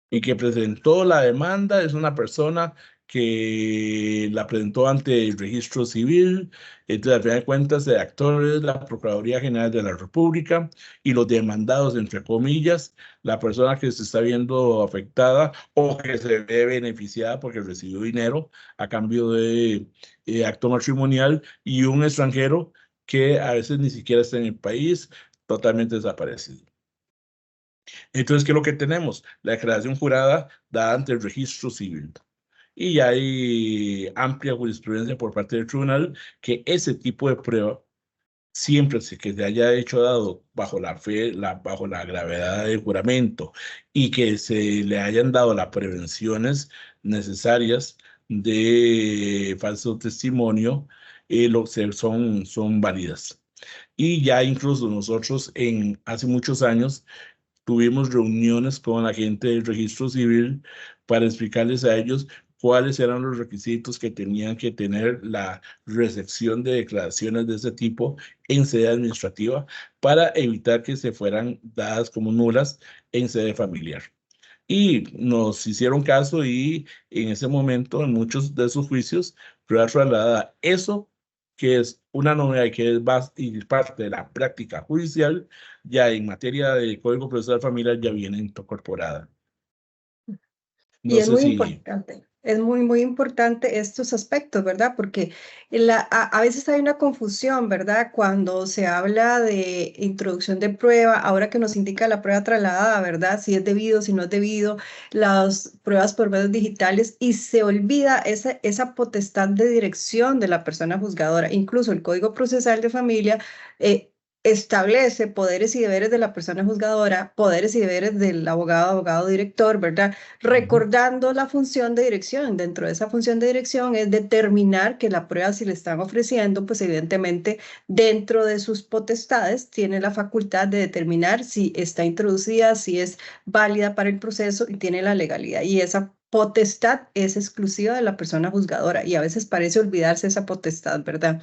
Speaker 2: y que presentó la demanda es una persona que la presentó ante el registro civil. Entonces, al final de cuentas, el actor es la Procuraduría General de la República, y los demandados, entre comillas, la persona que se está viendo afectada o que se ve beneficiada porque recibió dinero a cambio de acto matrimonial, y un extranjero que a veces ni siquiera está en el país, totalmente desaparecido. Entonces, ¿qué es lo que tenemos? La declaración jurada dada ante el registro civil. Y hay amplia jurisprudencia por parte del tribunal que ese tipo de prueba, siempre que se haya hecho dado bajo la fe, bajo la gravedad del juramento y que se le hayan dado las prevenciones necesarias de falso testimonio, son válidas. Y ya incluso nosotros hace muchos años tuvimos reuniones con la gente del registro civil para explicarles a ellos cuáles eran los requisitos que tenían que tener la recepción de declaraciones de ese tipo en sede administrativa para evitar que se fueran dadas como nulas en sede familiar. Y nos hicieron caso y en ese momento, en muchos de sus juicios, fue trasladada eso, que es una novedad y que y parte de la práctica judicial, ya en materia de Código Procesal Familiar ya viene incorporada.
Speaker 1: Y
Speaker 2: No
Speaker 1: es
Speaker 2: sé
Speaker 1: muy
Speaker 2: si...
Speaker 1: importante, es muy importante estos aspectos, ¿verdad? Porque a veces hay una confusión, ¿verdad? Cuando se habla de introducción de prueba, ahora que nos indica la prueba trasladada, ¿verdad? Si es debido, si no es debido, las pruebas por medios digitales y se olvida esa potestad de dirección de la persona juzgadora. Incluso el Código Procesal de Familia eh, establece poderes y deberes de la persona juzgadora, poderes y deberes del abogado, abogado director, ¿verdad? Recordando la función de dirección. Dentro de esa función de dirección es determinar que la prueba, si le están ofreciendo, pues evidentemente dentro de sus potestades tiene la facultad de determinar si está introducida, si es válida para el proceso y tiene la legalidad. Y esa potestad es exclusiva de la persona juzgadora y a veces parece olvidarse esa potestad, ¿verdad?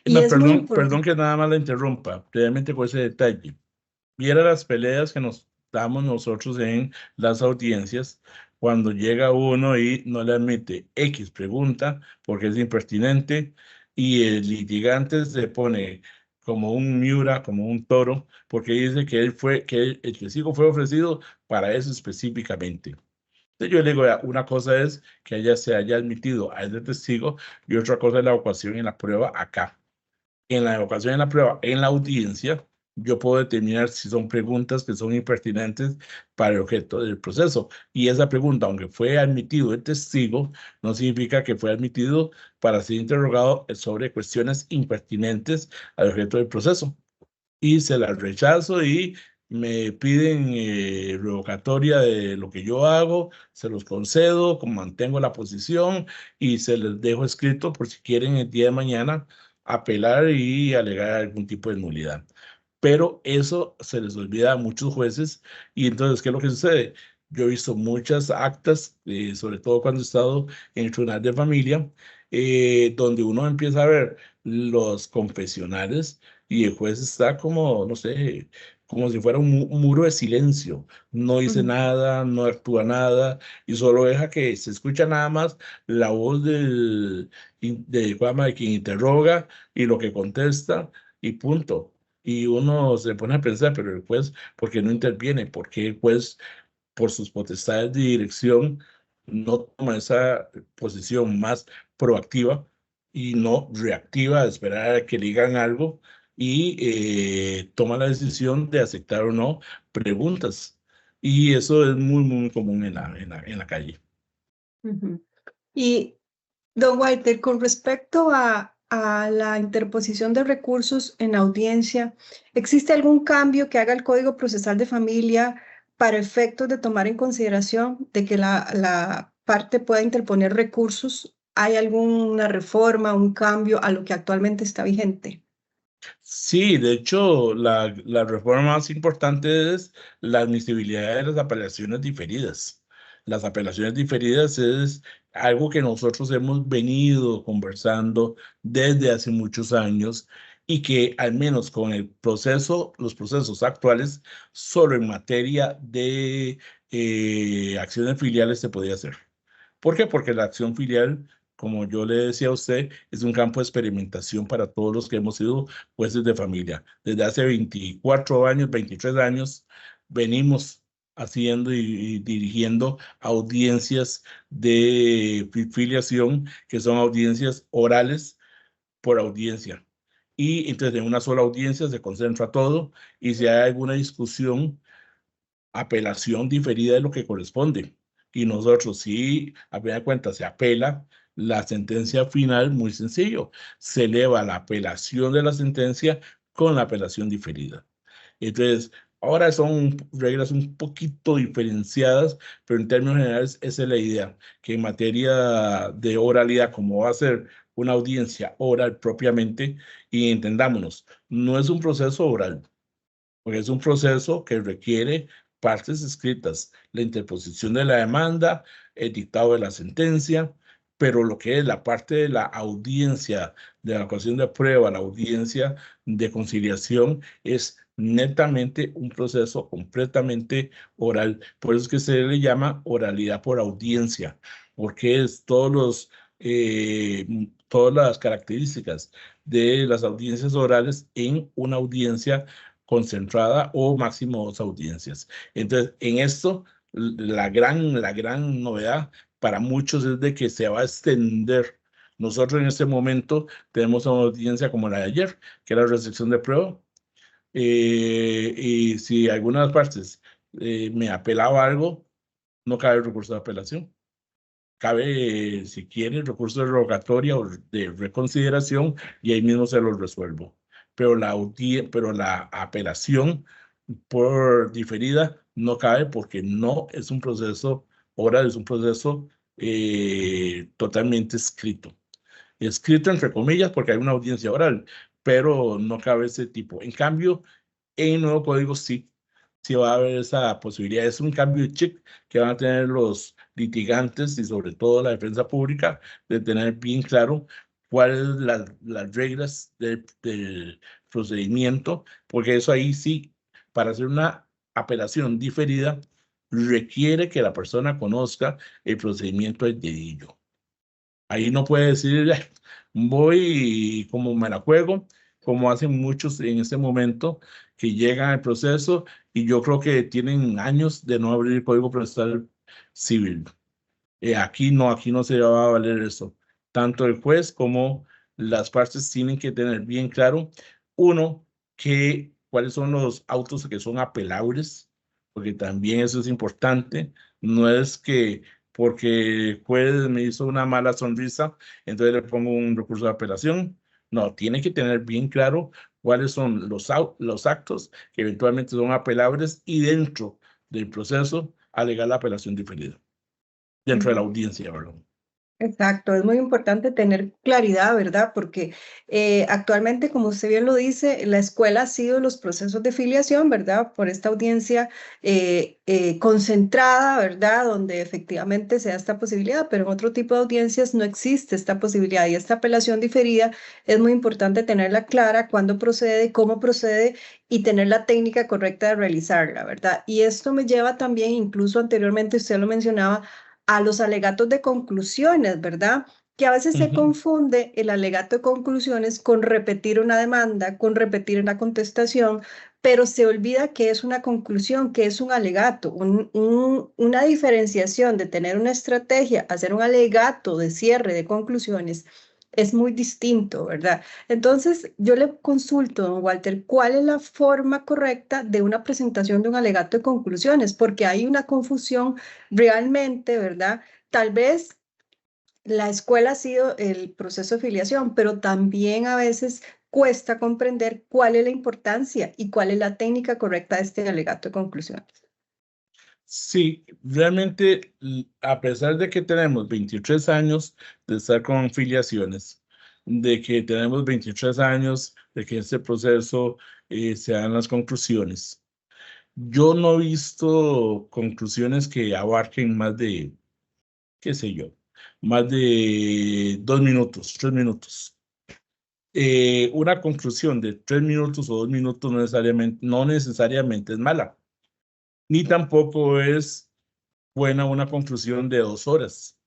Speaker 1: Y
Speaker 2: No,
Speaker 1: es muy
Speaker 2: perdón
Speaker 1: importante.
Speaker 2: que nada más la interrumpa, previamente con ese detalle. Viera las peleas que nos damos nosotros en las audiencias cuando llega uno y no le admite X pregunta porque es impertinente y el litigante se pone como un miura, como un toro, porque dice que el testigo fue ofrecido para eso específicamente. Entonces yo le digo, "Vea, una cosa es que ella se haya admitido a ese testigo y otra cosa es la ecuación en la prueba acá. En la evaluación en la prueba, en la audiencia, yo puedo determinar si son preguntas que son impertinentes para el objeto del proceso. Y esa pregunta, aunque fue admitido el testigo, no significa que fue admitido para ser interrogado sobre cuestiones impertinentes al objeto del proceso. Y se las rechazo y me piden revocatoria de lo que yo hago, se los concedo, como mantengo la posición y se les dejo escrito por si quieren el día de mañana apelar y alegar algún tipo de nulidad. Pero eso se les olvida a muchos jueces y entonces, ¿qué es lo que sucede? Yo he visto muchas actas, sobre todo cuando he estado en el tribunal de familia, donde uno empieza a ver los confesionales y el juez está como, no sé, como si fuera un muro de silencio. No dice
Speaker 1: Ujú.
Speaker 2: nada, no actúa nada y solo deja que se escucha nada más la voz de quien interroga y lo que contesta y punto. Y uno se pone a pensar, pero el juez, ¿por qué no interviene? ¿Por qué el juez, por sus potestades de dirección, no toma esa posición más proactiva y no reactiva a esperar a que le digan algo y toma la decisión de aceptar o no preguntas? Y eso es muy común en la calle.
Speaker 1: Ujú. Y don Walter, con respecto a la interposición de recursos en audiencia, ¿existe algún cambio que haga el Código Procesal de Familia para efectos de tomar en consideración de que la parte pueda interponer recursos? ¿Hay alguna reforma, un cambio a lo que actualmente está vigente?
Speaker 2: Sí, de hecho, la reforma más importante es la admisibilidad de las apelaciones diferidas. Las apelaciones diferidas es algo que nosotros hemos venido conversando desde hace muchos años y que al menos con el proceso, los procesos actuales, solo en materia de acciones filiales se podía hacer. ¿Por qué? Porque la acción filial, como yo le decía a usted, es un campo de experimentación para todos los que hemos sido jueces de familia. Desde hace 24 años, 23 años, venimos haciendo y dirigiendo audiencias de filiación, que son audiencias orales por audiencia. y entonces en una sola audiencia se concentra todo y si hay alguna discusión, apelación diferida de lo que corresponde. Y nosotros, si a fin de cuentas se apela la sentencia final, muy sencillo, se eleva la apelación de la sentencia con la apelación diferida. Entonces, ahora son reglas un poquito diferenciadas, pero en términos generales esa es la idea, que en materia de oralidad, como va a ser una audiencia oral propiamente, y entendámonos, no es un proceso oral, porque es un proceso que requiere partes escritas, la interposición de la demanda, el dictado de la sentencia, pero lo que es la parte de la audiencia, de la ocasión de prueba, la audiencia de conciliación, es netamente un proceso completamente oral. Por eso es que se le llama oralidad por audiencia, porque es todas las características de las audiencias orales en una audiencia concentrada o máximo 2 audiencias. Entonces, en esto, la gran novedad para muchos es de que se va a extender. Nosotros en este momento tenemos una audiencia como la de ayer, que era recepción de prueba, y si algunas partes me apelaba algo, no cabe recurso de apelación. Cabe, si quieren, recurso de revocatoria o de reconsideración y ahí mismo se los resuelvo. Pero la apelación por diferida no cabe porque no es un proceso oral, es un proceso totalmente escrito. Escrito entre comillas porque hay una audiencia oral, pero no cabe ese tipo. En cambio, en el nuevo código sí va a haber esa posibilidad. Es un cambio de chip que van a tener los litigantes y sobre todo la defensa pública de tener bien claro cuáles son las reglas del procedimiento, porque eso ahí sí, para hacer una apelación diferida, requiere que la persona conozca el procedimiento del dedillo. Ahí no puede decir, voy y como me la juego, como hacen muchos en este momento que llegan al proceso y yo creo que tienen años de no abrir el Código Procesal Civil. Aquí no se va a valer eso. Tanto el juez como las partes tienen que tener bien claro, uno, cuáles son los autos que son apelables, porque también eso es importante. No es que porque el juez me hizo una mala sonrisa, entonces le pongo un recurso de apelación. No, tiene que tener bien claro cuáles son los actos que eventualmente son apelables y dentro del proceso alegar la apelación diferida dentro de la
Speaker 1: Ujú.
Speaker 2: audiencia, ¿verdad?
Speaker 1: Exacto, es muy importante tener claridad, ¿verdad? Porque actualmente, como usted bien lo dice, la escuela ha sido los procesos de filiación, ¿verdad? Por esta audiencia concentrada, ¿verdad? Donde efectivamente se da esta posibilidad, pero en otro tipo de audiencias no existe esta posibilidad y esta apelación diferida es muy importante tenerla clara, cuándo procede, cómo procede y tener la técnica correcta de realizarla, ¿verdad? Y esto me lleva también, incluso anteriormente usted lo mencionaba, a los alegatos de conclusiones, ¿verdad? Que a veces se
Speaker 2: Ujú.
Speaker 1: confunde el alegato de conclusiones con repetir una demanda, con repetir una contestación, pero se olvida que es una conclusión, que es un alegato, una diferenciación de tener una estrategia, hacer un alegato de cierre de conclusiones. Es muy distinto, ¿verdad? Entonces, yo le consulto, don Walter, ¿cuál es la forma correcta de una presentación de un alegato de conclusiones? Porque hay una confusión realmente, ¿verdad? Tal vez la escuela ha sido el proceso de filiación, pero también a veces cuesta comprender cuál es la importancia y cuál es la técnica correcta de este alegato de conclusiones.
Speaker 2: Sí, realmente, a pesar de que tenemos 23 años de estar con filiaciones, de que tenemos 23 años de que este proceso se dan las conclusiones, yo no he visto conclusiones que abarquen más de, qué sé yo, más de 2 minutos, 3 minutos. Una conclusión de 3 minutos o 2 minutos no necesariamente es mala, ni tampoco es buena una conclusión de 2 horas.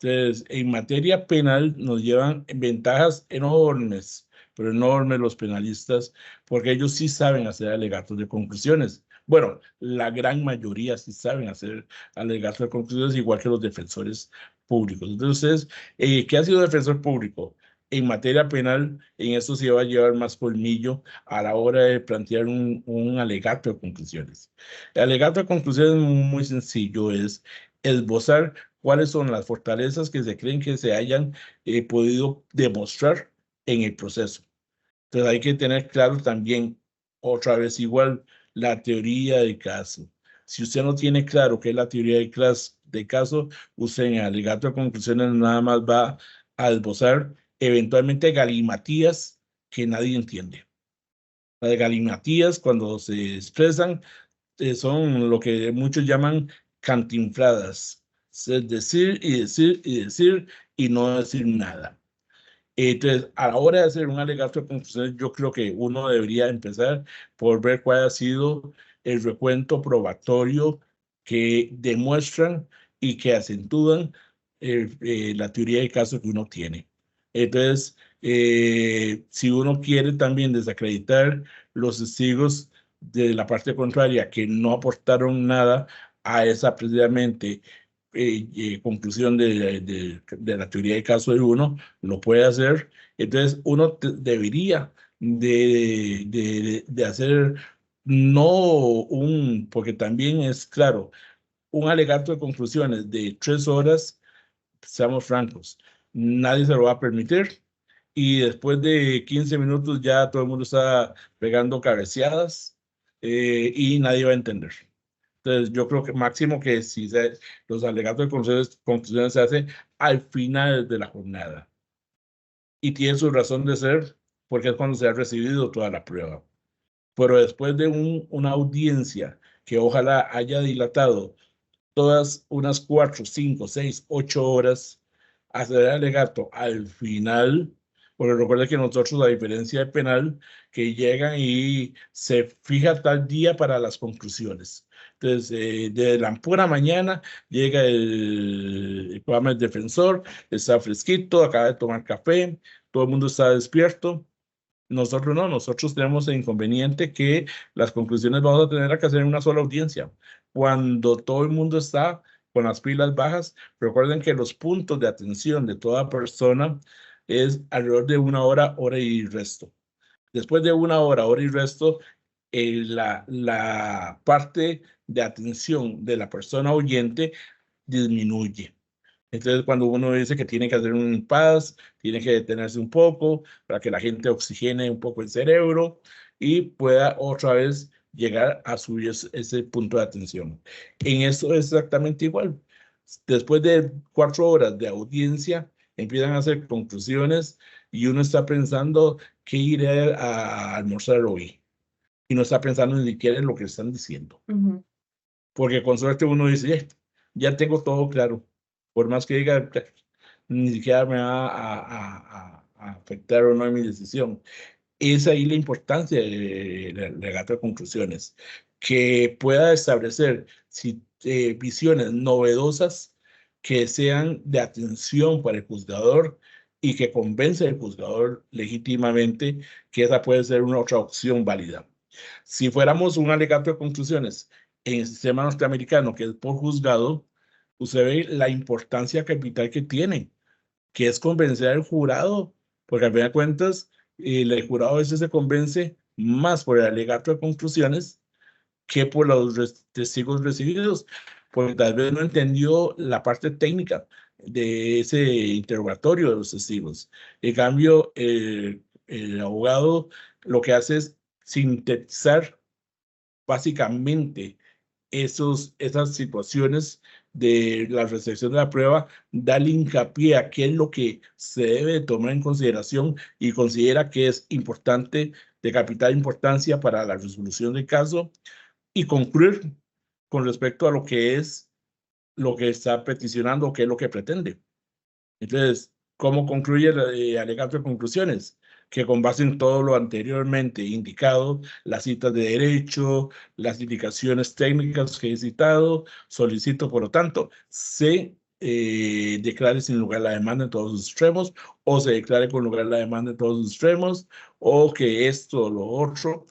Speaker 2: Entonces, en materia penal nos llevan ventajas enormes, pero enormes los penalistas, porque ellos sí saben hacer alegatos de conclusiones. Bueno, la gran mayoría sí saben hacer alegatos de conclusiones, igual que los defensores públicos. Entonces, ¿qué ha sido defensor público? en materia penal, en eso se va a llevar más colmillo a la hora de plantear un alegato de conclusiones. El alegato de conclusiones es muy sencillo, es esbozar cuáles son las fortalezas que se creen que se hayan podido demostrar en el proceso. Entonces hay que tener claro también, otra vez igual, la teoría del caso. Si usted no tiene claro qué es la teoría del caso, usted en el alegato de conclusiones nada más va a esbozar eventualmente galimatías que nadie entiende. Las galimatías, cuando se expresan, son lo que muchos llaman cantinfladas. Es decir y decir y decir y no decir nada. Entonces, a la hora de hacer un alegato de conclusiones, yo creo que uno debería empezar por ver cuál ha sido el recuento probatorio que demuestran y que acentúan la teoría de caso que uno tiene. Entonces, si uno quiere también desacreditar los testigos de la parte contraria que no aportaron nada a esa precisamente conclusión de la teoría de caso de uno, lo puede hacer. Entonces, uno debería de hacer no porque también es claro, un alegato de conclusiones de 3 horas, seamos francos, nadie se lo va a permitir. Y después de 15 minutos ya todo el mundo está pegando cabeceadas y nadie va a entender. Entonces, yo creo que máximo que si los alegatos de conclusiones se hace al final de la jornada. Y tiene su razón de ser porque es cuando se ha recibido toda la prueba. Pero después de una audiencia que ojalá haya dilatado todas unas 4, 5, 6, 8 horas, hacer el alegato al final, porque recuerda que nosotros, a diferencia de penal, que llegan y se fija tal día para las conclusiones. Entonces, de la pura mañana llega el programa del defensor, está fresquito, acaba de tomar café, todo el mundo está despierto. Nosotros no, nosotros tenemos el inconveniente que las conclusiones vamos a tener que hacer en una sola audiencia. Cuando todo el mundo está con las pilas bajas, recuerden que los puntos de atención de toda persona es alrededor de 1 hora, hora y resto. Después de 1 hora, hora y resto, la parte de atención de la persona oyente disminuye. Entonces, cuando uno dice que tiene que hacer un paz, tiene que detenerse un poco para que la gente oxigene un poco el cerebro y pueda otra vez llegar a subir ese punto de atención. En eso es exactamente igual. Después de 4 horas de audiencia, empiezan a hacer conclusiones y uno está pensando qué iré a almorzar hoy. Y no está pensando ni siquiera en lo que están diciendo. Porque con suerte uno dice, ya tengo todo claro. Por más que diga, ni siquiera me va a afectar o no en mi decisión. Es ahí la importancia del alegato de conclusiones, que pueda establecer visiones novedosas que sean de atención para el juzgador y que convence al juzgador legítimamente que esa puede ser una otra opción válida. Si fuéramos un alegato de conclusiones en el sistema norteamericano, que es por juzgado, usted ve la importancia capital que tiene, que es convencer al jurado, porque al fin de cuentas, el jurado a veces se convence más por el alegato de conclusiones que por los testigos recibidos, porque tal vez no entendió la parte técnica de ese interrogatorio de los testigos. En cambio, el abogado lo que hace es sintetizar básicamente esas situaciones de la recepción de la prueba, darle hincapié a qué es lo que se debe tomar en consideración y considera que es importante, de capital importancia para la resolución del caso, y concluir con respecto a lo que es lo que está peticionando, qué es lo que pretende. Entonces, ¿cómo concluye el alegato de conclusiones? Que con base en todo lo anteriormente indicado, las citas de derecho, las indicaciones técnicas que he citado, solicito, por lo tanto, se declare sin lugar la demanda en todos sus extremos, o se declare con lugar la demanda en todos sus extremos, o que esto o lo otro.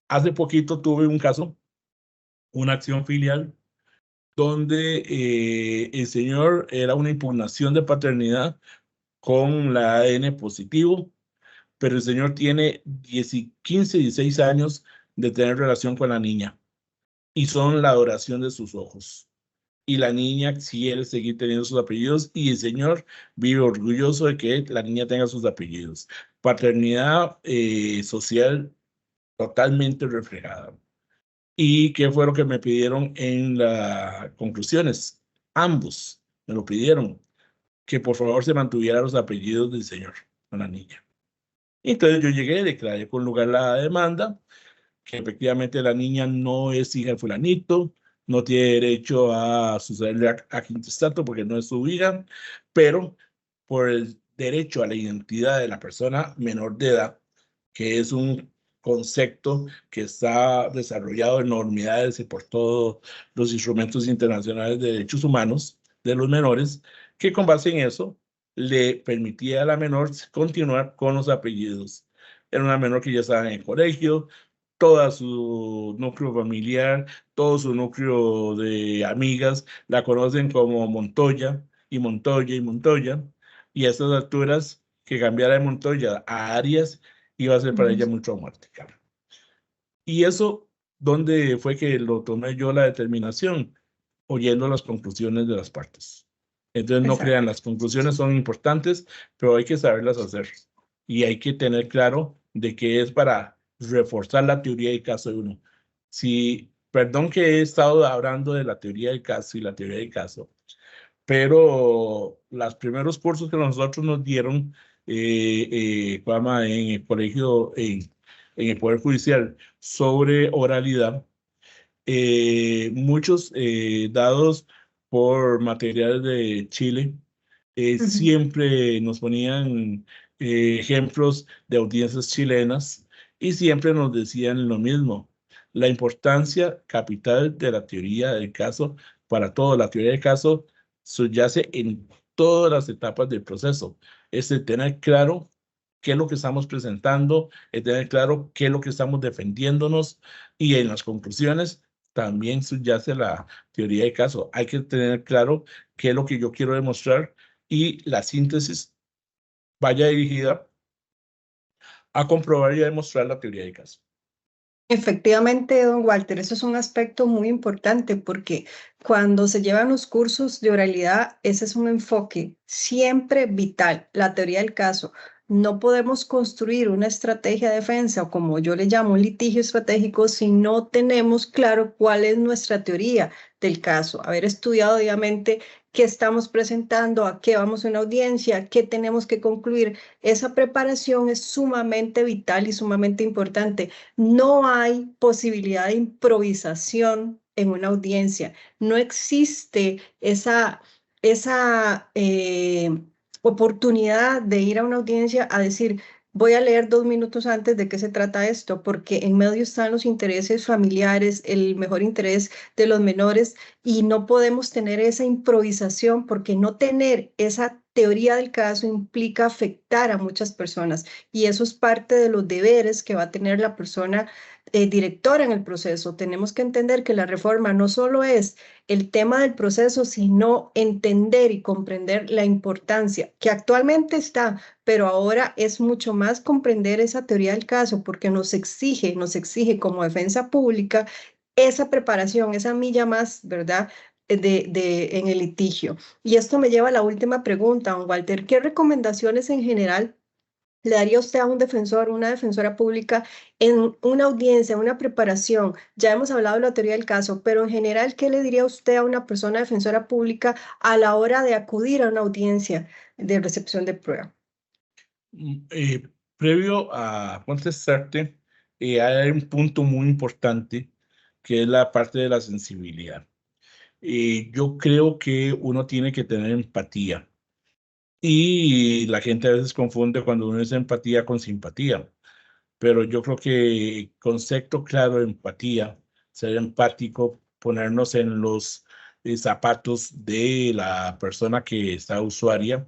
Speaker 2: Hace poquito tuve un caso, una acción filial, donde el señor era una impugnación de paternidad con la ADN positivo, pero el señor tiene 15, 16 años de tener relación con la niña y son la adoración de sus ojos. Y la niña quiere seguir teniendo sus apellidos y el señor vive orgulloso de que la niña tenga sus apellidos. Paternidad social totalmente reflejada. ¿Y qué fue lo que me pidieron en las conclusiones? Ambos me lo pidieron, que por favor se mantuviera los apellidos del señor con la niña. Entonces yo llegué, declaré con lugar la demanda, que efectivamente la niña no es hija de fulanito, no tiene derecho a sucederle a quintestato porque no es su hija, pero por el derecho a la identidad de la persona menor de edad, que es un concepto que está desarrollado en normas y por todos los instrumentos internacionales de derechos humanos de los menores, que con base en eso le permitía a la menor continuar con los apellidos. Era una menor que ya estaba en el colegio, toda su núcleo familiar, todo su núcleo de amigas la conocen como Montoya y Montoya y Montoya, y a estas alturas que cambiara de Montoya a Arias iba a ser para ella muy traumática. Y eso, ¿dónde fue que lo tomé yo la determinación? Oyendo las conclusiones de las partes. Entonces, no
Speaker 1: Exacto.
Speaker 2: crean, las conclusiones son importantes, pero hay que saberlas hacer. Y hay que tener claro de que es para reforzar la teoría del caso de uno. Si, perdón que he estado hablando de la teoría del caso y la teoría del caso, pero los primeros cursos que nosotros nos dieron en el colegio, en el Poder Judicial, sobre oralidad, muchos dados por materiales de Chile,
Speaker 1: Ujú.
Speaker 2: siempre nos ponían ejemplos de audiencias chilenas y siempre nos decían lo mismo, la importancia capital de la teoría del caso para todo. La teoría del caso subyace en todas las etapas del proceso. Es de tener claro qué es lo que estamos presentando, es tener claro qué es lo que estamos defendiéndonos y en las conclusiones también subyace la teoría del caso. Hay que tener claro qué es lo que yo quiero demostrar y la síntesis vaya dirigida a comprobar y a demostrar la teoría del caso.
Speaker 1: Efectivamente, don Walter, eso es un aspecto muy importante porque cuando se llevan los cursos de oralidad, ese es un enfoque siempre vital, la teoría del caso. No podemos construir una estrategia de defensa o como yo le llamo un litigio estratégico si no tenemos claro cuál es nuestra teoría del caso. Haber estudiado obviamente qué estamos presentando, a qué vamos a una audiencia, qué tenemos que concluir. Esa preparación es sumamente vital y sumamente importante. No hay posibilidad de improvisación en una audiencia. No existe esa oportunidad de ir a una audiencia a decir, voy a leer 2 minutos antes de qué se trata esto, porque en medio están los intereses familiares, el mejor interés de los menores, y no podemos tener esa improvisación porque no tener esa teoría del caso implica afectar a muchas personas y eso es parte de los deberes que va a tener la persona directora en el proceso. Tenemos que entender que la reforma no solo es el tema del proceso, sino entender y comprender la importancia que actualmente está, pero ahora es mucho más comprender esa teoría del caso porque nos exige como defensa pública esa preparación, esa milla más, ¿verdad? En el litigio. Y esto me lleva a la última pregunta, don Walter. ¿Qué recomendaciones en general le daría usted a un defensor, una defensora pública en una audiencia, en una preparación? Ya hemos hablado de la teoría del caso, pero en general, ¿qué le diría usted a una persona defensora pública a la hora de acudir a una audiencia de recepción de prueba?
Speaker 2: Mm, Previo a contestarte, hay un punto muy importante que es la parte de la sensibilidad. Yo creo que uno tiene que tener empatía y la gente a veces confunde cuando uno dice empatía con simpatía, pero yo creo que concepto claro de empatía, ser empático, ponernos en los zapatos de la persona que está usuaria.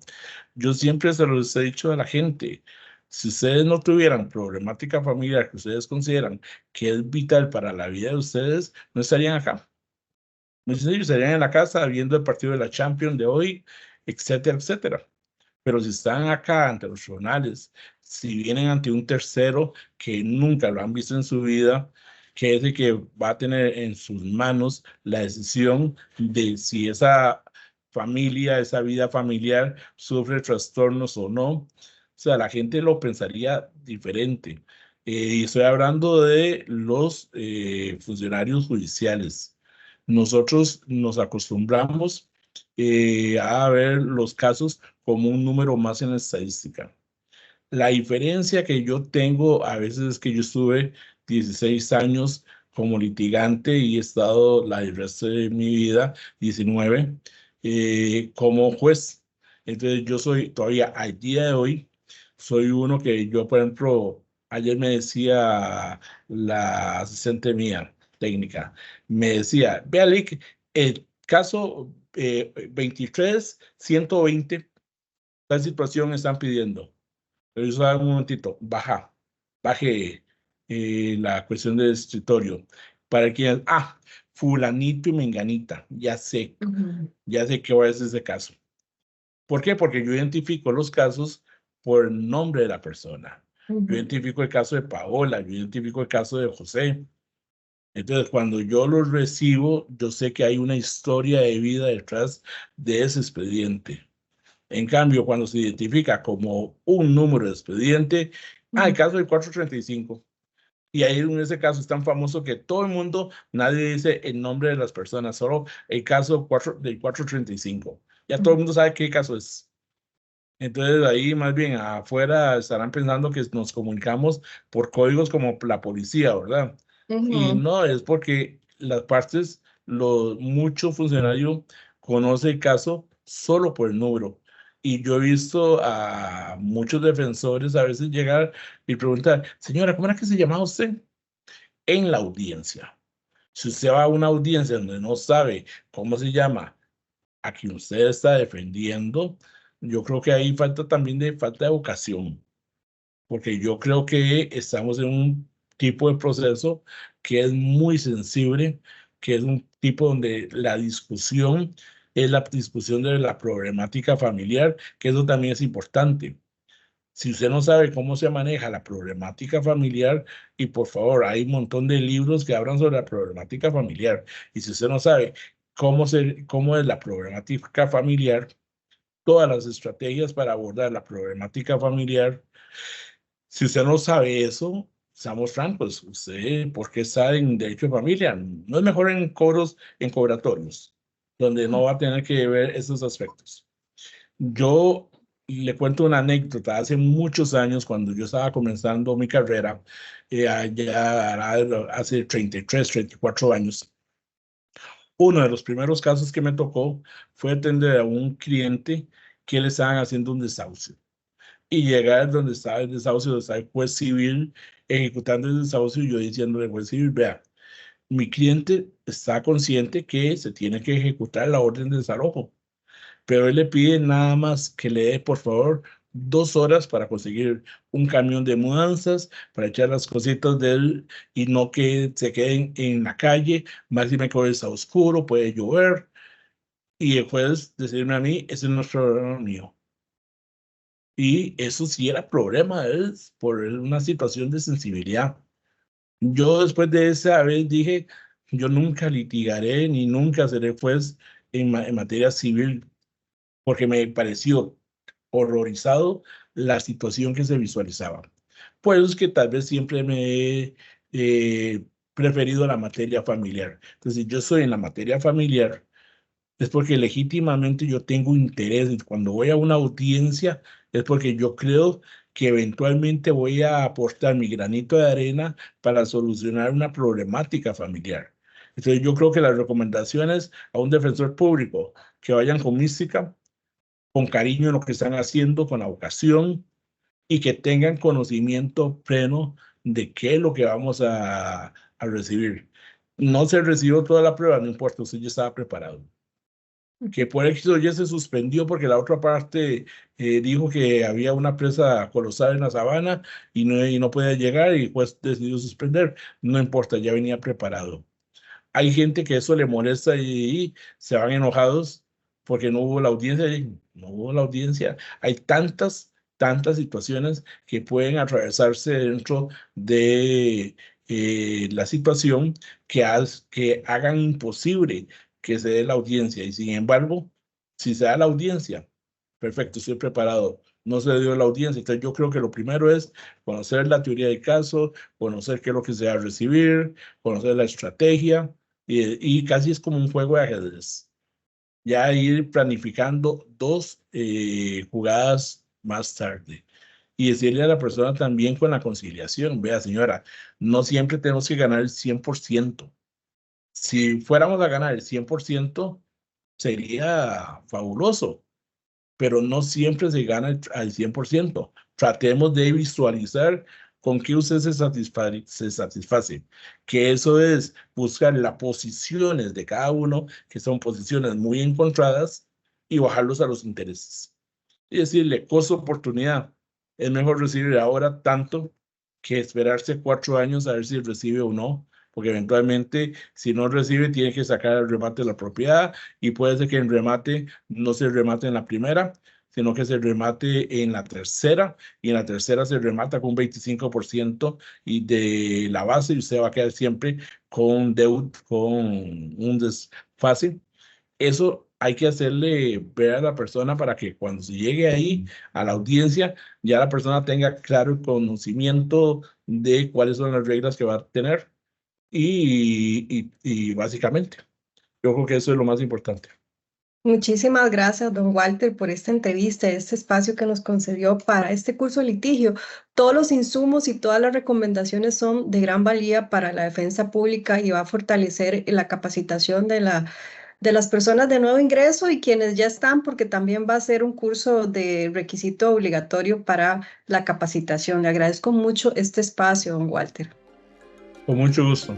Speaker 2: Yo siempre se los he dicho a la gente, si ustedes no tuvieran problemática familiar que ustedes consideran que es vital para la vida de ustedes, no estarían acá. No estarían en la casa viendo el partido de la Champions de hoy, etcétera, etcétera. Pero si están acá ante los tribunales, si vienen ante un tercero que nunca lo han visto en su vida, que es el que va a tener en sus manos la decisión de si esa familia, esa vida familiar sufre trastornos o no, o sea, la gente lo pensaría diferente. Y estoy hablando de los funcionarios judiciales. Nosotros nos acostumbramos a ver los casos como un número más en la estadística. La diferencia que yo tengo a veces es que yo estuve 16 años como litigante y he estado el resto de mi vida, 19, como juez. Entonces yo soy todavía al día de hoy, soy uno que yo, por ejemplo, ayer me decía la asistente mía técnica, me decía, vea, Lick, el caso 23-120, tal situación están pidiendo. Pero eso, un momentito, baje la cuestión del escritorio. Para que, fulanito y menganita,
Speaker 1: Ujú,
Speaker 2: ya sé qué va a ser ese caso. ¿Por qué? Porque yo identifico los casos por el nombre de la persona. Yo
Speaker 1: ujú,
Speaker 2: identifico el caso de Paola, yo identifico el caso de José. Entonces, cuando yo los recibo, yo sé que hay una historia de vida detrás de ese expediente. En cambio, cuando se identifica como un número de expediente, el
Speaker 1: ujú,
Speaker 2: caso del 435. Y ahí en ese caso es tan famoso que todo el mundo, nadie dice el nombre de las personas, solo el caso del 435. Ya todo el
Speaker 1: ujú,
Speaker 2: mundo sabe qué caso es. Entonces ahí más bien afuera estarán pensando que nos comunicamos por códigos como la policía, ¿verdad? Y
Speaker 1: ujú.
Speaker 2: no, es porque las partes, mucho funcionario conoce el caso solo por el número. Y yo he visto a muchos defensores a veces llegar y preguntar, señora, ¿cómo era que se llamaba usted? En la audiencia. Si usted va a una audiencia donde no sabe cómo se llama a quien usted está defendiendo, yo creo que ahí falta también de falta de vocación, porque yo creo que estamos en un tipo de proceso que es muy sensible, que es un tipo donde la discusión es la discusión de la problemática familiar, que eso también es importante. Si usted no sabe cómo se maneja la problemática familiar, y por favor, hay un montón de libros que hablan sobre la problemática familiar, y si usted no sabe cómo es la problemática familiar, todas las estrategias para abordar la problemática familiar, si usted no sabe eso, seamos francos, usted, ¿por qué está en derecho de familia? No es mejor en coros, en cobratorios, donde no va a tener que ver esos aspectos. Yo le cuento una anécdota. Hace muchos años, cuando yo estaba comenzando mi carrera, allá hace 33, 34 años, uno de los primeros casos que me tocó fue atender a un cliente que le estaban haciendo un desahucio. Y llegar donde estaba el desahucio, donde estaba el juez civil ejecutando el desahucio, y yo diciéndole al juez civil, vea, mi cliente está consciente que se tiene que ejecutar la orden de desalojo, pero él le pide nada más que le dé, por favor, 2 horas para conseguir un camión de mudanzas, para echar las cositas de él y no que se queden en la calle, más si me que está oscuro, puede llover. Y el juez decirme a mí, ese es nuestro problema mío. Y eso sí era problema de él por una situación de sensibilidad. Yo después de esa vez dije, yo nunca litigaré ni nunca seré juez en materia civil, porque me pareció horrorizado la situación que se visualizaba. Por eso es que tal vez siempre me he preferido la materia familiar. Entonces, si yo soy en la materia familiar, es porque legítimamente yo tengo interés. Y cuando voy a una audiencia, es porque yo creo que eventualmente voy a aportar mi granito de arena para solucionar una problemática familiar. Entonces, yo creo que las recomendaciones a un defensor público que vayan con mística, con cariño en lo que están haciendo, con la vocación, y que tengan conocimiento pleno de qué es lo que vamos a recibir. No se recibió toda la prueba, no importa, usted ya estaba preparado. Que por eso ya se suspendió porque la otra parte dijo que había una presa colosal en la sabana y no podía llegar, y pues decidió suspender. No importa, ya venía preparado. Hay gente que eso le molesta y se van enojados porque no hubo la audiencia, no hubo la audiencia. Hay tantas situaciones que pueden atravesarse dentro de la situación que hagan imposible que se dé la audiencia. Y sin embargo, si se da la audiencia, perfecto, estoy preparado. No se dio la audiencia. Entonces yo creo que lo primero es conocer la teoría del caso, conocer qué es lo que se va a recibir, conocer la estrategia y casi es como un juego de ajedrez. Ya ir planificando dos jugadas más tarde. Y decirle a la persona también con la conciliación, vea señora, no siempre tenemos que ganar el 100%. Si fuéramos a ganar el 100%, sería fabuloso, pero no siempre se gana al 100%. Tratemos de visualizar con qué usted se satisface, que eso es buscar las posiciones de cada uno, que son posiciones muy encontradas, y bajarlos a los intereses. Y decirle, costo-oportunidad, es mejor recibir ahora tanto que esperarse 4 años a ver si recibe o no, porque eventualmente si no recibe tiene que sacar el remate de la propiedad y puede ser que el remate no se remate en la primera, sino que se remate en la tercera, y en la tercera se remata con un 25% y de la base, y usted va a quedar siempre con deuda, con un desfase. Eso hay que hacerle ver a la persona para que cuando se llegue ahí a la audiencia, ya la persona tenga claro el conocimiento de cuáles son las reglas que va a tener y básicamente, yo creo que eso es lo más importante.
Speaker 1: Muchísimas gracias, don Walter, por esta entrevista, este espacio que nos concedió para este curso de litigio. Todos los insumos y todas las recomendaciones son de gran valía para la defensa pública y va a fortalecer la capacitación de las personas de nuevo ingreso y quienes ya están, porque también va a ser un curso de requisito obligatorio para la capacitación. Le agradezco mucho este espacio, don Walter.
Speaker 2: Con mucho gusto.